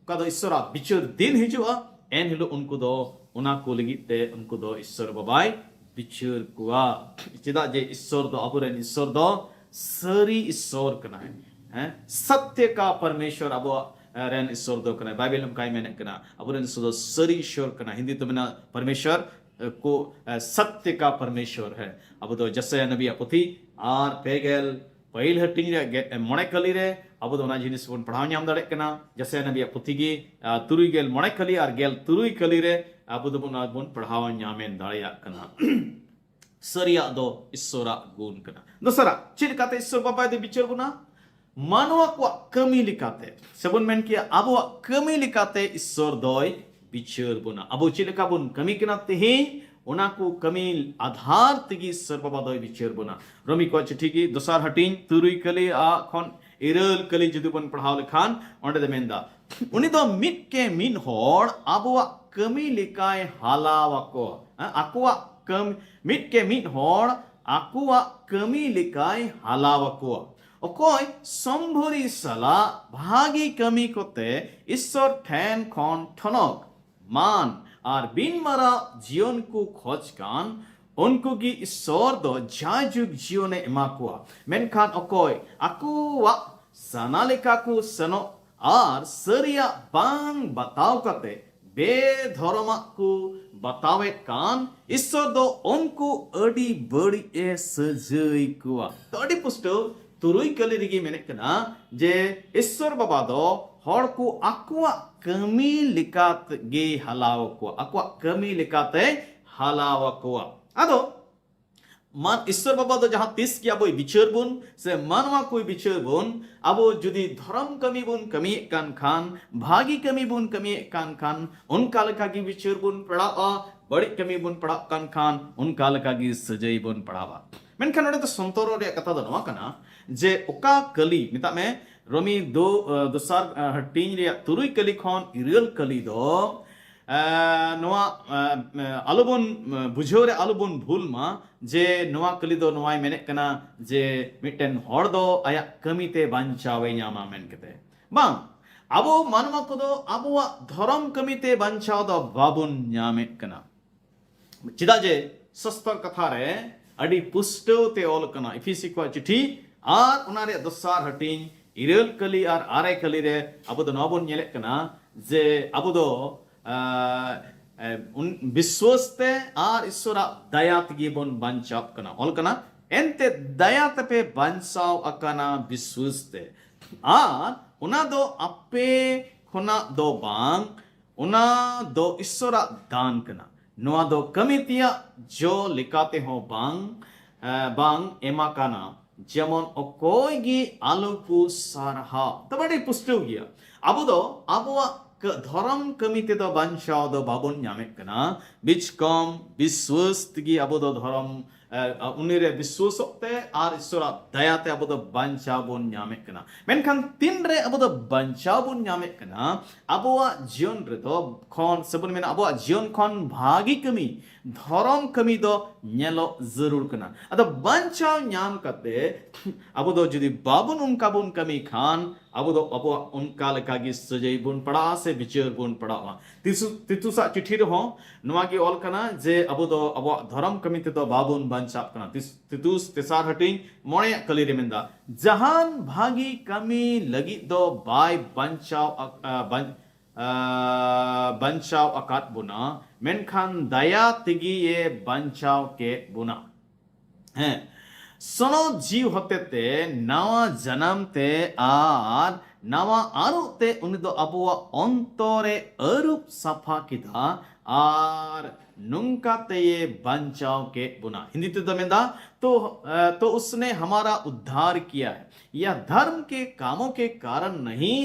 B: का दो ईश्वरा बिचर दिन हिजुआ एन हिलो उनको दो उना को लगिते उनको दो ईश्वर बाबाई बिचर कुआ चिदा जे ईश्वर दो अबुरेन ईश्वर दो सरी ईश्वर कना है सत्य का परमेश्वर अब रेन ईश्वर दो कना बाइबल में काय मैंने कना अबुरेन ईश्वर दो सरी ईश्वर कना हिंदी तो मना परमेश्वर को सत्य का परमेश्वर है अब तो जैसे नबी अपुथी आर पेगेल पहिल हटिंग रे मोणे कली रे अब तो ना जिनिस बन पढ़ाव ᱧᱟᱢ दाड़े कना जैसे नबी अपुथी गी तुरुई गेल मोणे कली आर गेल तुरुई कली रे अब तो बन पढ़ाव ᱧᱟᱢᱮन दाड़ेया कना सरिया दो ईश्वरा गुण कना दोसरा चिल काते ईश्वर बाबा दे बिचार गुना मानवा को कमी लिखाते सबन मेन किया अबो कमी लिखाते ईश्वर दोय बिचार बुना अबो चिलका बुन कमी कना तेही ओना को कमी आधार तगी ईश्वर बाबा दोय बिचार बुना रोमी को चिट्ठी की दोसार हटिंग तुरुई कली आ खन इरल कली जुदि बन पढ़ाव लेखान ओंडे दे मेंदा उनी दो मिट के मिन होड़ अबो कमी लिखाय हालावको आकुआ कम मिट के मिट होड़ आकुआ कमी लिखाय हालावको ओकोय संभरी सला भागी कमी कोते ईश्वर ठैन खन ठनक मान और बिन मरा जीवन को खोज कान उनको की ईश्वर दो जाजुग जीवन एमाकुआ मेनखान ओकोय आकुआ सनालिका को सनो और सरिया बांग बताव कते बेधर्मा को बतावे कान ईश्वर दो उनको अड़ी बड़ी ए सजई कुआ तो अड़ी पुष्टो तुरुई कली रिगी मेने कना जे ईश्वर बाबा दो हर को आकुआ कमी लिकात गे हलाव को आकुआ कमी लिकाते हलाव को आदो मान ईश्वर बाबा दो जहां तीस किया बोई बिचार बुन से मानवा कोई बिचार बुन अबो जुदी धर्म कमी बुन कमी कान खान भागी कमी बुन कमी कान खान उनका लका की बिचार बुन पड़ा बड़ी कमी बुन पड़ा कान खान उनका लका की सजई बुन पड़ावा मेनखान ओडे तो संतोरो रे कथा दो नवा कना जे ओका कली मिता में रोमी दो दोसार हटिंग रे तुरुई कली खन इरल कली दो नवा आलोबन बुझाव रे आलोबन भूल मा जे नवा कली दो नवाय मेने कना जे मिटेन हर दो आया कमीते बांचावे ᱧᱟᱢᱟ मेन कते बांग आबो मानवा को दो आबोवा धर्म कमीते बांचाव दो बाबुन ᱧᱟᱢᱮ कना चिदा जे सस्तर कथा रे अडी पुष्टव ते ऑल कना इफिसी को चिट्ठी आर उना रे दोसार हटिंग इरल कली आर आरे कली रे आबो दो नबोन नेले कना जे आबो दो विश्वासते आर ईश्वरा दया तगी बोन बांचाव कना ऑल कना एंते दया तपे बांचाव अकना विश्वासते आर उना दो अपे खुना दो बांग उना दो ईश्वरा दान कना नोआ दो कमितिया जो लिखाते हो बांग एमा काना जेमन ओकोय गी आलो को सारहा तबड़ी पुष्टो गया अबो दो आबोआ धर्म कमिते दो बांचाव दो बाबुन ᱧᱟᱢᱮ कना बिच कम विश्वास तगी अबो दो धर्म उन्नीरे विश्वासते आर ईश्वर दयाते अब दो बंचाव बोन ᱧᱟᱢᱮ कना मेनखान तीन रे अब दो बंचाव बोन ᱧᱟᱢᱮ कना अबवा जीवन रे दो खन सबन मेना अबवा जीवन खन भागी कमी धरम कमी दो नेलो जरूर कना अद बंचाव ᱧाम कते अब दो जदि बाबुन उनका बोन कमी खान अब दो अबवा उनका लकागी सजई बोन पड़ा से विचार बोन पड़ा तितुसा चिठी रे हो नवा की ऑल कना जे अब दो अबवा धरम कमी ते दो बाबुन बंचाव कना तितुस तेसार हटिंग मोणे कली रे मेंदा जहान भागी कमी लगी दो बाय बंचाव अकात बुना मेनखान दया तिगी ये बंचाव के बुना हैं सोनो जीव होते ते नवा जन्म ते आर नवा आरु ते उनि दो अबुआ अंतरे अरूप सफा किदा आर नुंका ते ये बंचाव के बुना हिंदी ते दमेंदा तो उसने हमारा उद्धार किया है यह धर्म के कामों के कारण नहीं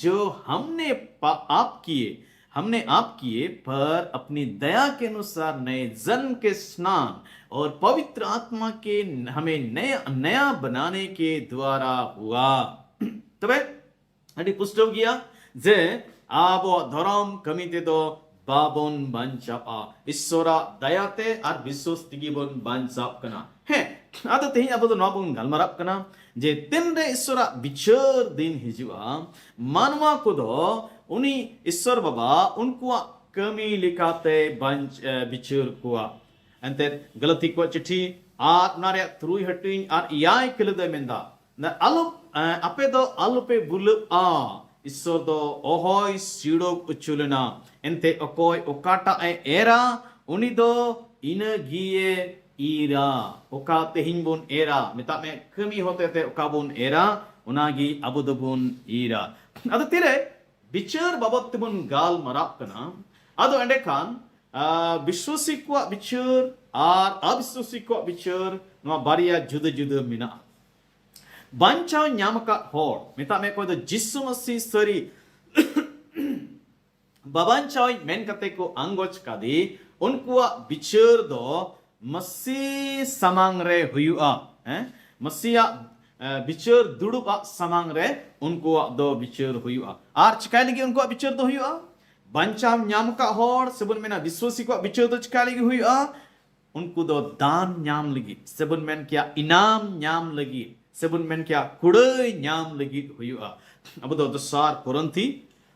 B: जो हमने आप किए पर अपनी दया के अनुसार नए जन्म के स्नान और पवित्र आत्मा के हमें नया बनाने के द्वारा हुआ तबे अडी पुष्टो गया जे आबो धर्म कमीते दो बाबोन बंचापा ईश्वरा दयाते और विश्वास तिगी बोन बंचाप कना है आदो तेही अब दो नबुन गलमराप कना जे तीन रे ईश्वरा विचार दिन हिजुआ मानवा को दो उनी ईश्वर बाबा उनको कमी लिखाते विचार कुआ अंते गलती को चिट्ठी आर नारे थ्रुई हटिंग आर याय किलदे मेंदा न आलु अपे दो आलु पे बुलु आ ईश्वर दो ओहोय सीडो उचुलना एंते ओकोय ओकाटा एरा उनी दो इना गिए ईरा ओका तेहिन बोन एरा मिता में कमी होते थे ओका बोन एरा उनागी अबु दो बोन ईरा अद तिरे विचार बाबत बोन गाल मराप कना अदो एंडे खान विश्वासी को विचार और अविश्वासी को विचार नवा बारिया जुदा जुदा मिना बंचाव ᱧᱟᱢका होर मिता में कोई तो जिसु मसीह सरी बबंचाव मेन कते को अंगोच कादी उनको विचार दो मसीह समांग रे हुआ हैं मसीहा विचार दुड़ुबा समांग रे उनको दो विचार हुआ आर चिकाय लगी उनको विचार दो हुआ बंचाव ᱧᱟᱢका होर सबन मेना विश्वासी को विचार दो चिकाय लगी हुआ उनको दो दान ᱧाम लगी सबन मेन क्या इनाम ᱧाम लगी सबन मेन क्या कुड़ई ᱧाम लगी हुआ अब दो दसार कोरंथी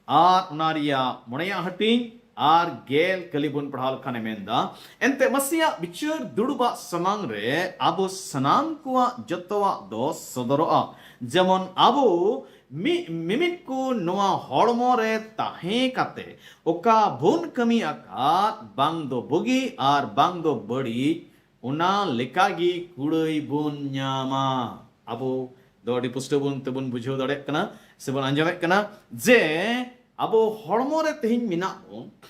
B: आर उनारिया मोणया हटिंग आर गेल कलिबुन पढ़ाल खाने मेंदा एंते मसीहा विचार दुड़ुबा समांग रे आबो सनाम कुआ जतवा दो सदरोआ जेमन आबो मिमिट को नोआ हड़मो रे ताहे काते ओका बुन कमी आकार बांग दो बुगी आर बांग दो बड़ी उना लेकागी कुड़ई बुन ᱧामा आबो दोडी पुष्ट बुन तबुन बुझो दड़े कना सेबन अंजमे कना जे अब हड़मो रे तेहिन मिना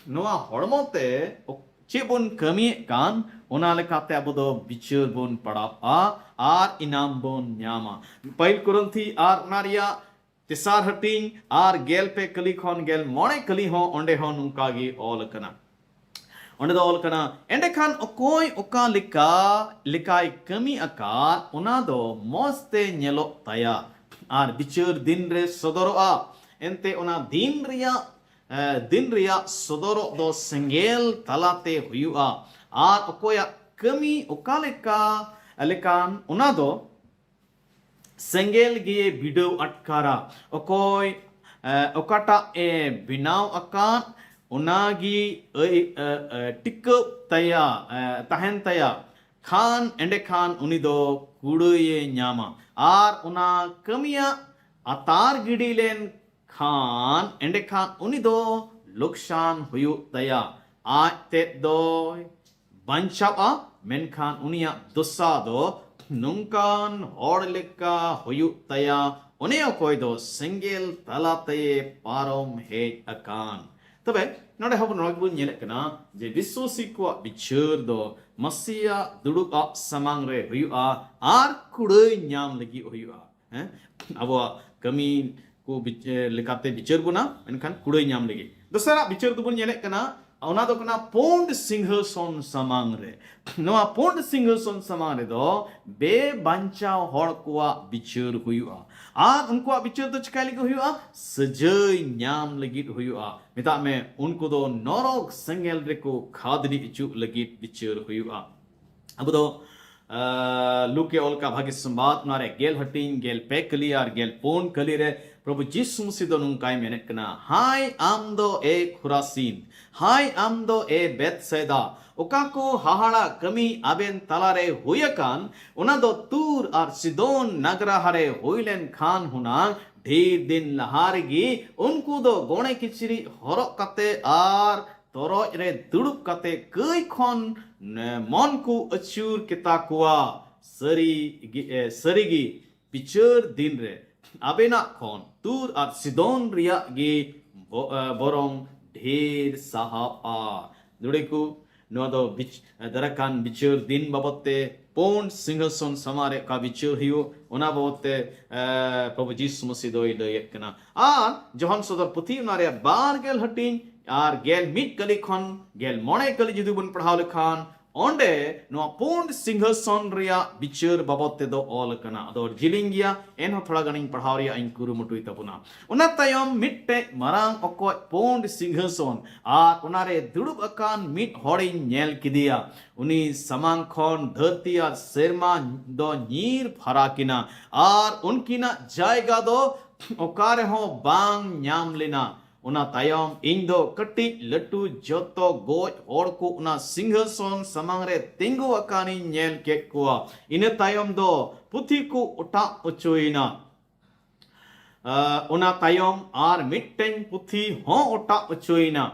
B: नोआ हड़मो ते चेबुन कमी कान ओना लेकाते अब दो विचार बोन पड़ा आर इनाम बोन ᱧामा पहिल कुरंथी आर नारिया तिसार हटिंग आर गेल पे कली खन गेल मोणे कली हो ओंडे हो नुकागी ऑल कना ओंडे दो ऑल कना एंडे खान ओकोय ओका लिकाय कमी आकार ओना दो मस्ते नेलो तया आर विचार दिन रे सदरोआ एंते ओना दिन रिया सदरो दो संगेल तलाते हुआ आर ओकोया कमी ओका लेकान ओना दो संगेल गे बिडो अटकारा ओकोय ओकाटा ए बिनाव अकान ओनागी टिको तया तहन तया खान एंडे खान उनी दो कुड़ये ᱧामा आर ओना कमिया अतार गिडी लेन खान एंडे खान उनी दो लुकसान हुयु तया आज ते दो बंचावा मेन खान उनिया दुस्सा दो नुंकान हॉड़ लेका हुयु तया उन्हें कोई दो सिंगल तलाते पारोम हे अकान तबे नोडे हब नोगबुन नेले कना जे विश्वासी को विचार दो मसीहा दुड़ुबा समांग रे हुयुआ आर कुड़ई ᱧाम लगी हुयुआ हैं अब कमी को लेकाते विचार बुना मेनखान कुड़ई ᱧाम लगी दोसरा विचार दुबुन नेले कना ona do kana pond singhason samang re noa pond singhason samang re do be banchao hor kwa bichur huyua ar unkua bichur do chikai lagi huyua sajai nyam lagi huyua mita me unku do norok sengel reko khadri ichu lagi bichur huyua abu do लुके ओल का भाग्य संबाद नारे गेल हटिंग गेल पे कली और गेल पोन कली रे प्रभु जिसु मसीह दो नुंकाय मेनेट कना हाय आम दो ए खुरासीन हाय आम दो ए बेतसैदा ओका को हाहाड़ा कमी आबेन तलारे हुयकान उना दो तूर और सिदोन नगरा हरे हुइलेन खान हुना ढेर दिन लहारगी उनको दो गोणे किचरी हरक कते आर तोरoj रे दुड़ुब कते कई खन मन को अचूर किता कुआ सरीगी पिचर दिन रे आबेना खन तूर और सिदोन रिया गे बोरोंग ढेर साहब आ दुड़े को नो दो दरकान बिचर दिन बाबते पोन सिंहासन समारे का बिचर हियो ओना बाबते प्रभु यीशु मसीह दो लयक कना आर जोहन सदर पुथी नारे बार गेल हटिन आर गेल मिट कली खन गेल मोणे कली जुदी बन पढ़ाव लेखान ओंडे नो पोन सिंहासन रिया बिचर बाबते दो ऑल कना अदो जिलिंग गया एन थोड़ा गनिंग पढ़ाव रिया इन कुरु मुटुई तबुना उना तायम मिट्टे मरांग ओको पोन सिंहासन आर उनारे दुड़ुब अकान मिट होड़िन नेल किदिया उनी समांग खन धरती आर सेरमा दो नीर फराकिना आर उनकिना जायगा दो ओकारे हो बांग न्याम लेना उना तायम इन दो कटी लट्टू जोतो गोज और को उना सिंहासन समांग रे तिंगु अकानी नेल के कुआ इने तायम दो पुथी को उठा उचोइना उना तायम आर मिट्टेन पुथी हो उठा उचोइना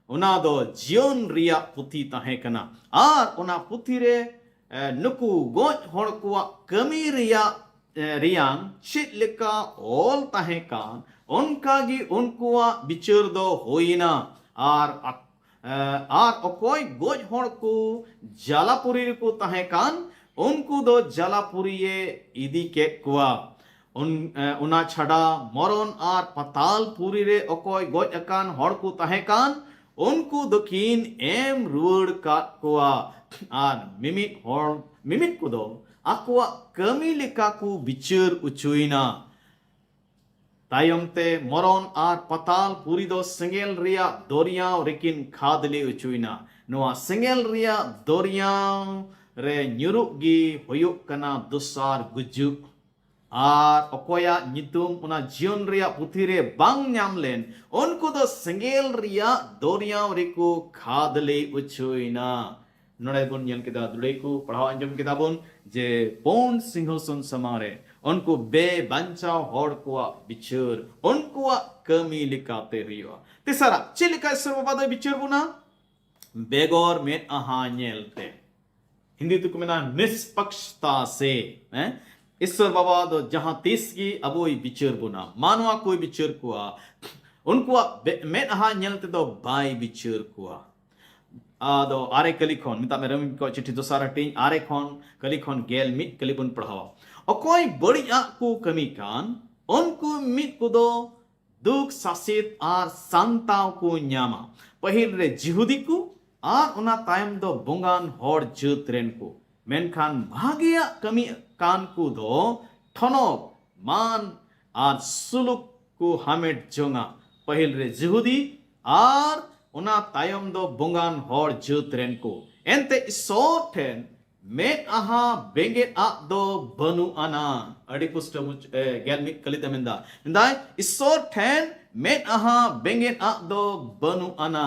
B: उना दो जियोन रिया पुथी ताहे कना आर उना पुथी रे नुकु गोज होड़ कुआ कमी रिया रियांग चित लेका ओल ताहे कान उनकागी उनकुआ बिचर दो होइना आर अकोय गोज होड़ को जलापुरी को ताहे कान उनको दो जलापुरी ये इदी के कुआ उना छड़ा मरण आर पतालपुरी रे अकोय गोज अकान होड़ को ताहे कान उनको दकिन एम रुड़ का कुआ आर मिमिट को दो आकुआ कमी लेका को बिचर उचुइना तायमते मरण आर पताल पूरी दो सेंगेल रिया दोरियाव रेकिन खादले उचुइना नोआ सेंगेल रिया दोरियाव रे न्युरुगी होयुक कना दुसार गुजु आर अकोया नितुम उना जीवन रिया पुथी रे बांग न्याम लेन उनको दो सेंगेल रिया दोरियाव रेको खादले उचुइना नोड़े बुन यन किदा दुड़े को पढ़ाव अंजम किदा बुन जे पोन सिंहासन समारे उनको बे बंचाव होड़ को बिचर उनको कमी लिखाते हुआ तीसरा चिलिका सर्ववाद बिचर बुना बेगौर में अहान्यलते हिंदी तो कुमेना निष्पक्षता से ईश्वर बाबा दो जहां तीस की अबोई बिचर बुना मानवा कोई बिचर कुआ उनको में अहान्यलते दो बाई बिचर कुआ आदो आरे कली खन मिता में रमी को चिट्ठी दोसारा टिंग आरे खन कली खन गेल मिट कली बुन पढ़ावा अकोय बड़िया को कमी कान उनको मिट को दो दुख सासित आर सांताव को न्यामा पहिल रे जिहुदी को आर उना तायम दो बुंगान होड़ जुत रेन को मेनखान भागिया कमी कान को दो ठनोक मान आर सुलुक को हामेट जोंगा पहिल रे जिहुदी आर उना तायम दो बुंगान होड़ जुत रेन को एंते इसोर ठेन मेट आहा बेंगे आ दो बनु आना अड़ी पुष्ट गेल मिट कलित मिंदा मिंदा इसोर ठेन मेट आहा बेंगे आ दो बनु आना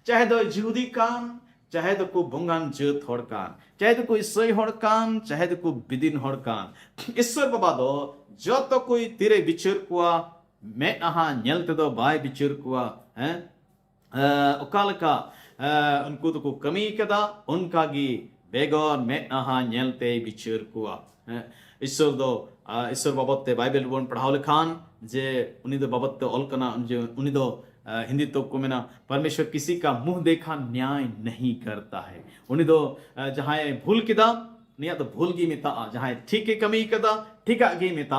B: चाहे दो जिहुदी कान चाहे दो को बुंगान जुत होड़ कान चाहे दो कोई सही होड़ कान चाहे दो को बिदिन होड़ कान ईश्वर बाबा दो जो तो कोई तिरे बिचर कुआ मेट आहा नेलते दो बाय बिचर कुआ हैं उकालका उनको तो को कमी कदा उनका गी बेगौर में आहा नेलते बिचर कुआ ईश्वर दो ईश्वर बाबते बाइबल बोन पढ़ाव लेखान जे उनी दो बाबते ओलकना जे उनी दो हिंदी तो को मेना परमेश्वर किसी का मुंह देखा न्याय नहीं करता है उनी दो जहाँ भूल किदा निया तो भूल गी मिता जहाँ ठीक है कमी कदा ठीका गी मिता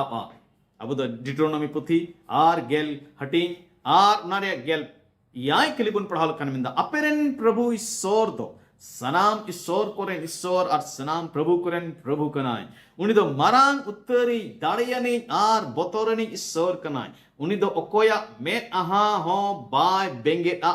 B: अब तो डिट्रोनोमी पुथी आर गेल हटिंग आर नारे गेल याय कली बन पढ़ाल कन मिंदा अपेरन प्रभु ईश्वर दो सनाम ईश्वर कोरेन ईश्वर और सनाम प्रभु कोरेन प्रभु कनाय उनी दो मारांग उत्तरी दाड़ियानी आर बोतोरनी ईश्वर कनाय उनी दो ओकोया मेट आहा हो बाय बेंगे आ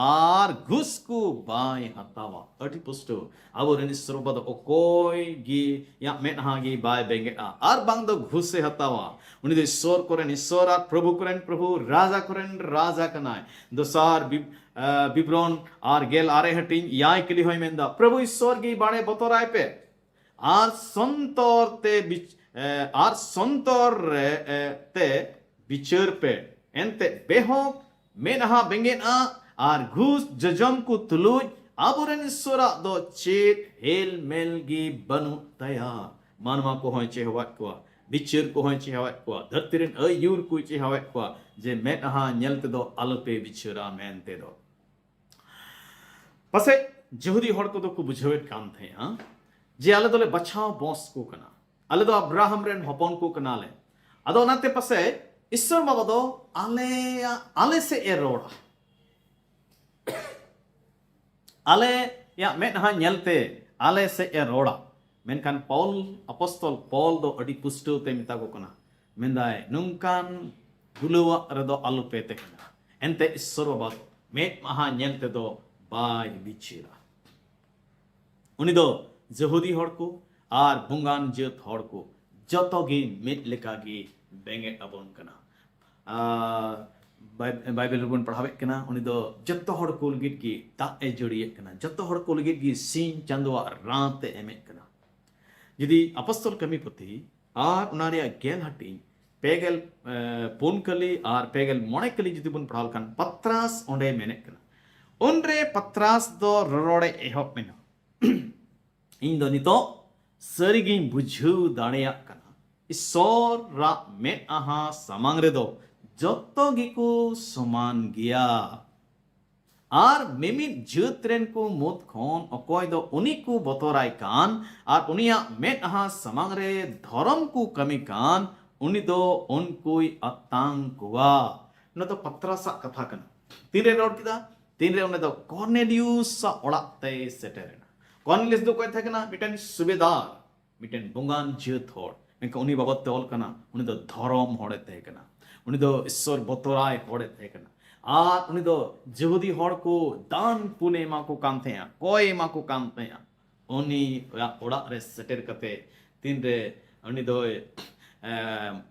B: आर घुसकु बाय हतावा अटी पुष्टो अब रेनी सर्वद ओकोय गी या मेट आहा गी बाय बेंगे आर बांग दो घुसे हतावा उनी दो ईश्वर कोरेन ईश्वर are Prabhu कोरेन Prabhu Raja कोरेन Raja कनाय दोसार बिब्रोन are गेल आरे हटिंग याय कली होय मेंदा प्रभु ईश्वर गी बाणे बोतोराय पे आर संतोर ते बिचर पे एंते बेहोक मेनहा बेंगेना आर घुस जजम को तुलुज आबोरेन ईश्वरा दो चेत हेल मेल गी बनु तैयार मानवा को होय चे हवात को बिचर को होय चे हवात को धरतीरेन अयूर को चे हवात को जे मेनहा नेलते दो अलपे बिचरा मेनते दो पसे यहूदी हड़ को दो को बुझावेत काम थे हां जे आले दोले बचाव बॉस को कना आले दो अब्राहम रेन हपन को कना ले अदो नाते पसे ईश्वर बाबा दो आले से ए रोड़ा आले या मेनहा नेलते आले से ए रोड़ा मेनखान पौल अपोस्तल पौल दो अडी पुष्टो ते मिता को कना मेंदाय नुंकान गुलवा रदो आलु पेते कना एंते ईश्वर बाबा मेट महा नेलते दो बाय बिचिरा उनी दो यहूदी हड़ को आर बुंगान जत हड़ को जतो गी मिट लेका गी बेंगे अबोन कना बाइबल बन पढ़ावे कना उनी दो जतो हड़ को लगित गी ता ए जोड़िए कना जतो हड़ को लगित गी सीन चंदवा राते एमे कना यदि अपस्तल कमी पति आर उनारिया गेल हटी पेगल पुनकली आर पेगल मोनेकली यदि बन पढ़ाल कान पत्रास ओंडे मेने कना उनरे पत्रास दो रोड़े एहब मेना इन दो नितो सरिगी बुझु दाड़िया कना ईश्वर रा मेट आहा समांग रे दो जत्तो गिको समान गिया आर मिमित जतरेन को मुत खोन अकोय दो उनी को बतोराय कान आर उनिया मेट आहा समांग रे धर्म को कमी कान उनी दो उनकोई अतांग कुआ न तो पत्रासा कथा कना तीरे रोड किदा तीन रे उन्हें तो कॉर्नेलियस सा ओड़ाते सेटेरेना कॉर्नेलियस दो कोई थे कना मिटन सुबेदार मिटन बुंगान जत होड़ इनका उन्हीं बाबत तौल कना उन्हें तो धर्म होड़े थे कना उन्हें तो ईश्वर बतोराय होड़े थे कना आर उन्हें तो यहूदी होड़ को दान पुने मा को काम थे या कोई मा को काम थे या उन्हीं ओड़ा रे सेटेर कते तीन रे उन्हीं तो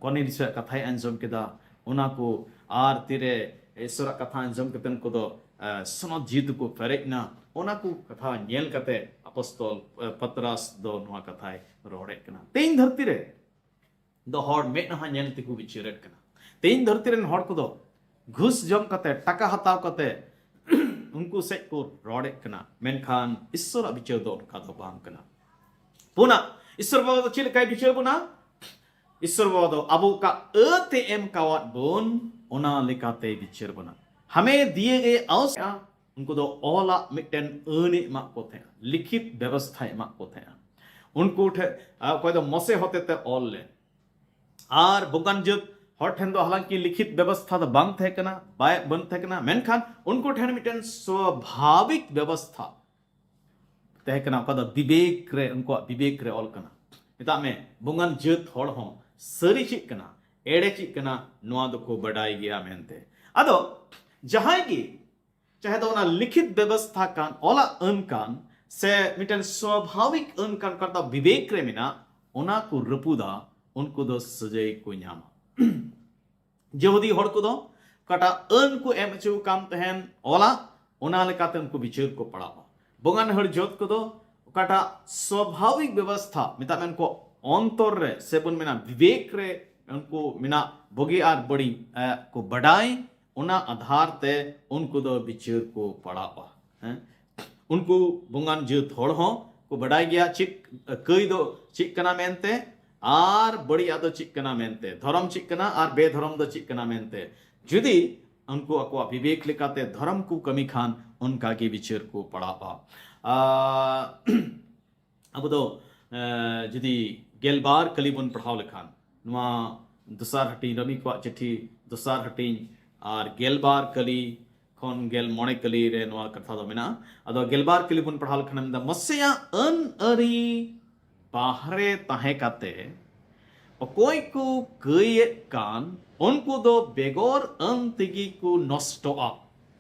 B: कॉर्नेलियस कथा अंजम केदा उना को आर तीरे ईश्वर कथा अंजम केतन को दो सनद जीत को फेरेना ओना को कथा नेल कते अपस्तल पत्रास दो नवा कथाय रोड़े कना तेन धरती रे दो हड़ मेनहा नेल तिकु बिचरेट कना तेन धरती रेन हड़ को दो घुस जम कते टाका हताव कते उनको से को रोड़े कना मेनखान ईश्वर बिचर दो का दो बाम कना पुना ईश्वर बाबा दो चिल काय बिचर बुना ईश्वर बाबा दो अबु का अते एम कावत बोन ओना लेकाते बिचर बुना हमें दिए गए अवसर उनको तो ओला मिटन अने मा को थे लिखित व्यवस्था मा को थे उनको कोई तो मसे होते ते ऑल ले आर बुगान जब हर ठेन दो हालांकि लिखित व्यवस्था तो बांग थे कना बाय बन थे कना मेनखान उनको ठेन मिटन स्वाभाविक व्यवस्था थे कना का दो विवेक रे उनको विवेक रे ऑल कना इता में बुगान जत हड़ हो सरी चिक कना एड़े चिक कना नोआ दो को बड़ाई गया मेनते अदो जहां की चाहे तो ना लिखित व्यवस्था कान ओला अन कान से मिटन स्वाभाविक अन कान करता विवेक रे मिना ओना को रपुदा उनको दो सजय को न्यामा यहूदी हड़ को दो कटा अन को एम चु काम तहन ओला ओना लेकाते उनको विचार को पड़ावा बोगान हड़ जोत को दो कटा स्वाभाविक व्यवस्था मिता में को अंतर रे सेबन मिना विवेक रे उनको मिना बोगी आर बड़ी को बढ़ाई उना आधार ते उनको दो बिचर को पड़ावा हैं उनको बुंगान जत हड़ हो को बढ़ाई गया चिक कई दो चिक कना मेनते आर बड़ी आदो चिक कना मेनते धर्म चिक कना आर बेधर्म दो चिक कना मेनते जुदी उनको अको विवेक लेकाते धर्म को कमी खान उनका के बिचर को पड़ावा अब दो जुदी गेलबार कलीबन पढ़ाव लेखान नुआ दुसार हटी रमी को चिट्ठी दुसार हटी आर गेलबार कली खन गेल मोणे कली रे नवा कथा दो मेना अदो गेलबार कली बुन पढ़ाल खनम दा मसेया अन अरी बाहरे ताहे काते अकोय को गये कान उनको दो बेगोर अन तिगी को नष्टोआ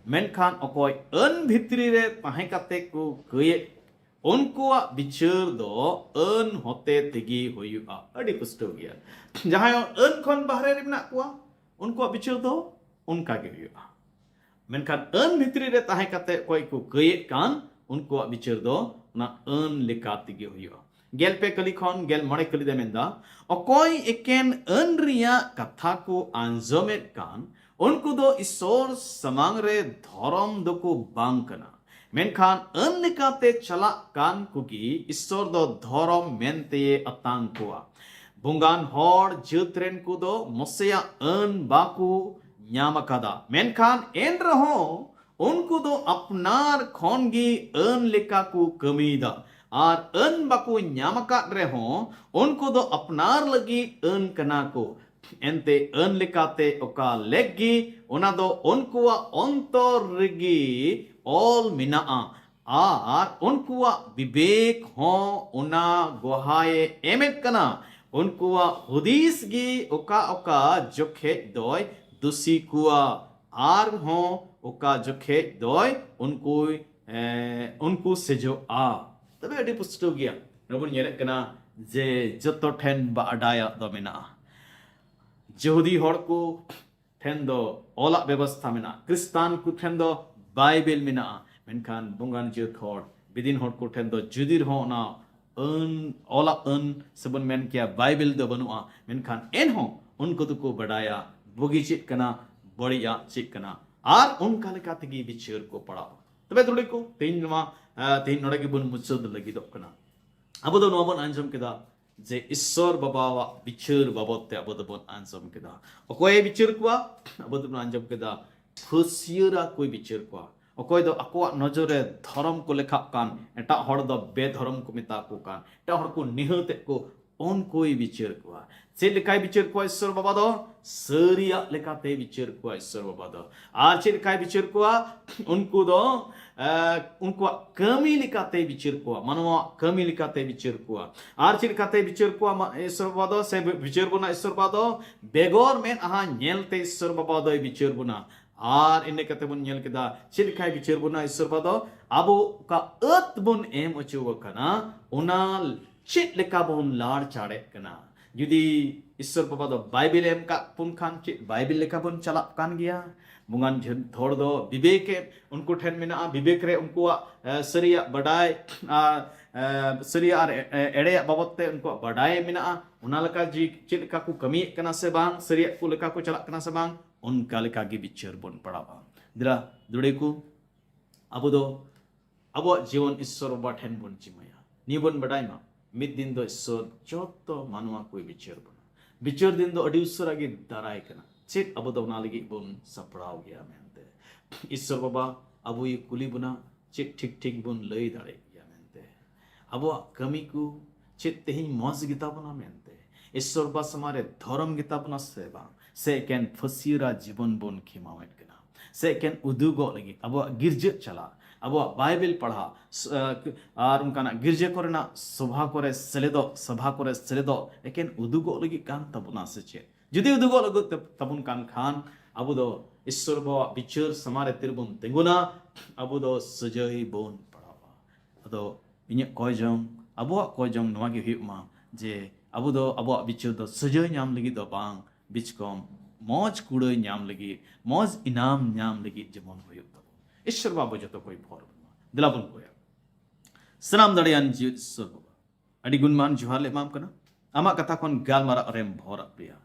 B: मेनखान अकोय अन भितरी रे ताहे काते को गये उनकुआ बिचार दो अन होते तिगी होयुआ अड़ी पुष्टो गया जहां अन खन बाहरे रे मेना कुआ उनकुआ बिचार दो उनका गे हुयुआ मेनखान अन भितरी रे ताहे काते अकोय को गये कान उनकुआ बिचार दो ना अन लेका तिगी होयुआ गेल पे कली खन गेल मोणे कली दे मेंदा अकोय एकेन अन रिया कथा को आंजमेत कान उनको दो ईश्वर समांग रे धर्म दो को बांग कना मेनखान अन लेकाते चला कान कुगी ईश्वर दो धर्म मेनते अतांग कोआ बुंगान हर जतरेन को दो मसेया अन बाकू न्यामकादा मेनखान एन रहो उनको दो अपनार खनगी अन लेका को कमीदा और अन बाकू न्यामकाद रहो उनको दो अपनार लगी अन कना को एंते अन लेकाते ओका लेगी ओना दो उनकुआ अंतर रगी ऑल मिना आर उनकुआ विवेक हो ओना गोहाए एमेत कना उनकुआ हुदीस गी ओका ओका जोखे दोय दुसी कुआ आर हो ओका जोखे दोय उनको से जो आ तबे अड़ी पुष्टो गया रबुन येरे कना जे जतो ठेन बाडाया दो मेना यहूदी हर को ठेन दो ओला व्यवस्था मेना क्रिस्तान को ठेन दो बाइबल मेना मेनखान बुंगान जत हर बिदिन हर को ठेन दो जुदिर हो ना अन ओला अन सबन मेन किया बाइबल दो बनुआ मेनखान एन हो उनको तो को बडाया बुगी चित कना बड़िया चित कना आर उनका लेका तगी बिचार को पड़ा तबे तुड़ी को तीन नोड़े के बुन मुचद लगी दो कना अब दो नोबन आंजम केदा जे ईश्वर बाबा बिचार बाबते अब दो बन आंजम केदा अकोय बिचार कुआ अब दो आंजम केदा फसियरा कोई बिचार कुआ अकोय दो अकोआ नजरे धर्म को लेखा कान एटा हर दो बेधर्म को मिता को कान एटा हर को निहते को ओन कोई बिचार कुआ चेद लेकाय बिचार कुआ ईश्वर बाबा दो सरिया लेकाते बिचार कुआ ईश्वर बाबा दो आर चेद लेकाय बिचार कुआ उनको दो उनको कमी लिकाते बिचार कुआ मनवा कमी लिकाते बिचार कुआ आर चेद लेकाते बिचार कुआ ईश्वर बाबा दो से बिचार बुना ईश्वर बाबा दो बेगोर मेन आहा नेलते ईश्वर बाबा दो बिचार बुना आर इन्ने कते बुन नेल केदा चेद लेकाय बिचार बुना ईश्वर बाबा दो आबो का अत बुन एम अचुव कना उना चेद लेका बुन लाड़ चाड़े कना जुदी ईश्वर बाबा दो बाइबल एम का पुन खान चेद बाइबल लेका बुन चला कान गया बुंगान थोड़ दो विवेक उनको ठेन मेना विवेक रे उनको सरिया बडाय सरिया और एड़े बाबते उनको बडाय मेना उना लका जी चेद लेका को कमी कना से बांग सरिया को लेका को चला कना से बांग उनका लेका गी बिचार बन पड़ावा दिला दुड़े को अब दो अब जीवन ईश्वर बाबा ठेन बन चिमया नी बन बडाय मा मिद दिन दो ईश्वर जोतो मानवा कोई बिचार दिन दो अडी उसरा गी दाराय कना चेत अब दो ना लगी बुन सपड़ाव गया मेनते ईश्वर बाबा अब ये कुली बुना चेत ठीक ठीक बुन लई दाड़े गया मेनते अब कमी को चेत तेही मौज गीता बुना मेनते ईश्वर बाबा समारे धर्म गीता बुना से केन फसिरा जीवन बुन खिमावेट कना से केन उदुगो लगी अब गिरजे चला अब बाइबल पढ़ा और उनका गिरजे कोरेना सभा करे सेलेदो एकेन उदुगो लगी कान तबुना से चेत जुदी उदुगो लगो तबुन कान खान अब दो ईश्वर बाबा बिचार समारे तिरबुन तेंगुना अब दो सजय बोन पड़ावा अदो इन्या कोयजों नवा गे हुयुमा जे अब दो बिचार दो सजय ᱧᱟᱢ लगी दो बांग बिचकम मौज कुड़ाय ᱧᱟᱢ लगी मौज इनाम ᱧᱟᱢ लगी जेमन हुयुक तबो ईश्वर बाबा जतो कोई भोर दिलाबुन कोया सनाम दड़ियान जी ईश्वर बाबा अडी गुणमान जोहार ले माम कना आमा कथा कोन गालमारा अरेम भोरा प्रिया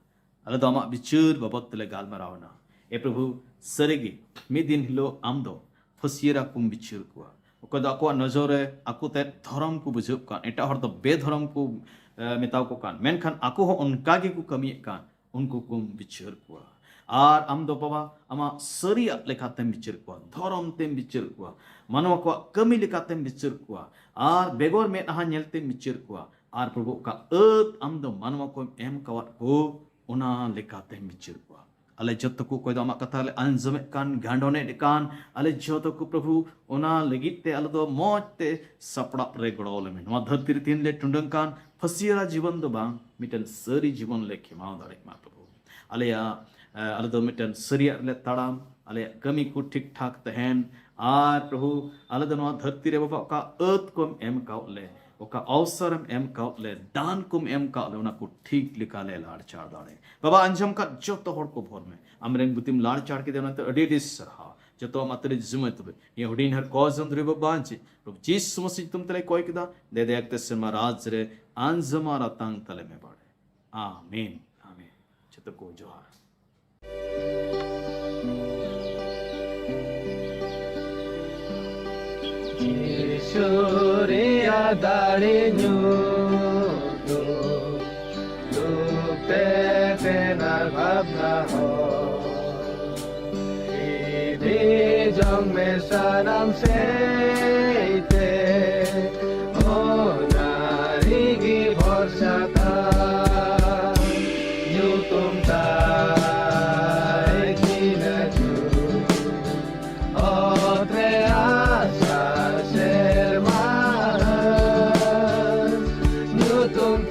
B: अले दो आमा बिचार बाबत तले गालमारावना ए प्रभु सरेगी मी दिन हिलो आम दो फसियरा कुम बिचार कुआ ओको दो अको नजरे अकुते धर्म को बुझुब कान एटा हर दो बेधर्म को मेताव को कान मेनखान आको हो उनका गे को कमी कान उनको कुम बिचार कुआ आर आम दो बाबा आमा सरिया लेखातेम बिचार कुआ धर्म तेम बिचार कुआ मानवा को कमी लेखातेम बिचार कुआ आर बेगोर में आहा नेलतेम बिचार कुआ आर प्रभु का अत आम दो मानवा को एम कवात को उना लेखातेम बिचार कुआ ale joto ku koy do amak katha le anjome kan gandone de kan ale joto ku prabhu ona legit te ale do moj te sapda re goro le men ma dharti tin le tundang kan phasiera jiban do bang miten sari jiban le khema dare ma prabhu ale ya ale do miten saria le tadam ale kami ku ठीक ठाक तहन आर प्रभु ale do no dharti re baba ka earth kom em ka le ओका अवसरम M Cowley दान कुम M Cowley उना को ठीक लिकाले लाड़ चार दाड़े बाबा अंजम का जो तो हर को भोर में अमरेंग बुतिम लाड़ चार के देना तो अडेडिस सरहा जो तो मात्रे जुमे तो ये हुडीन हर कॉजम द्रिब बांचे प्रभु जीस मसीह तुम तले कोई किदा दे दे एकते से महाराज रे अंजमारा तांग तले में बाड़े आमीन आमीन चतो को जोहार
A: Surya dari nyudu Lukte tenar bhabna ho Idi jong me sanam seite O nari gi bhorsa tha Yutum tai kina ju Otre asa Tung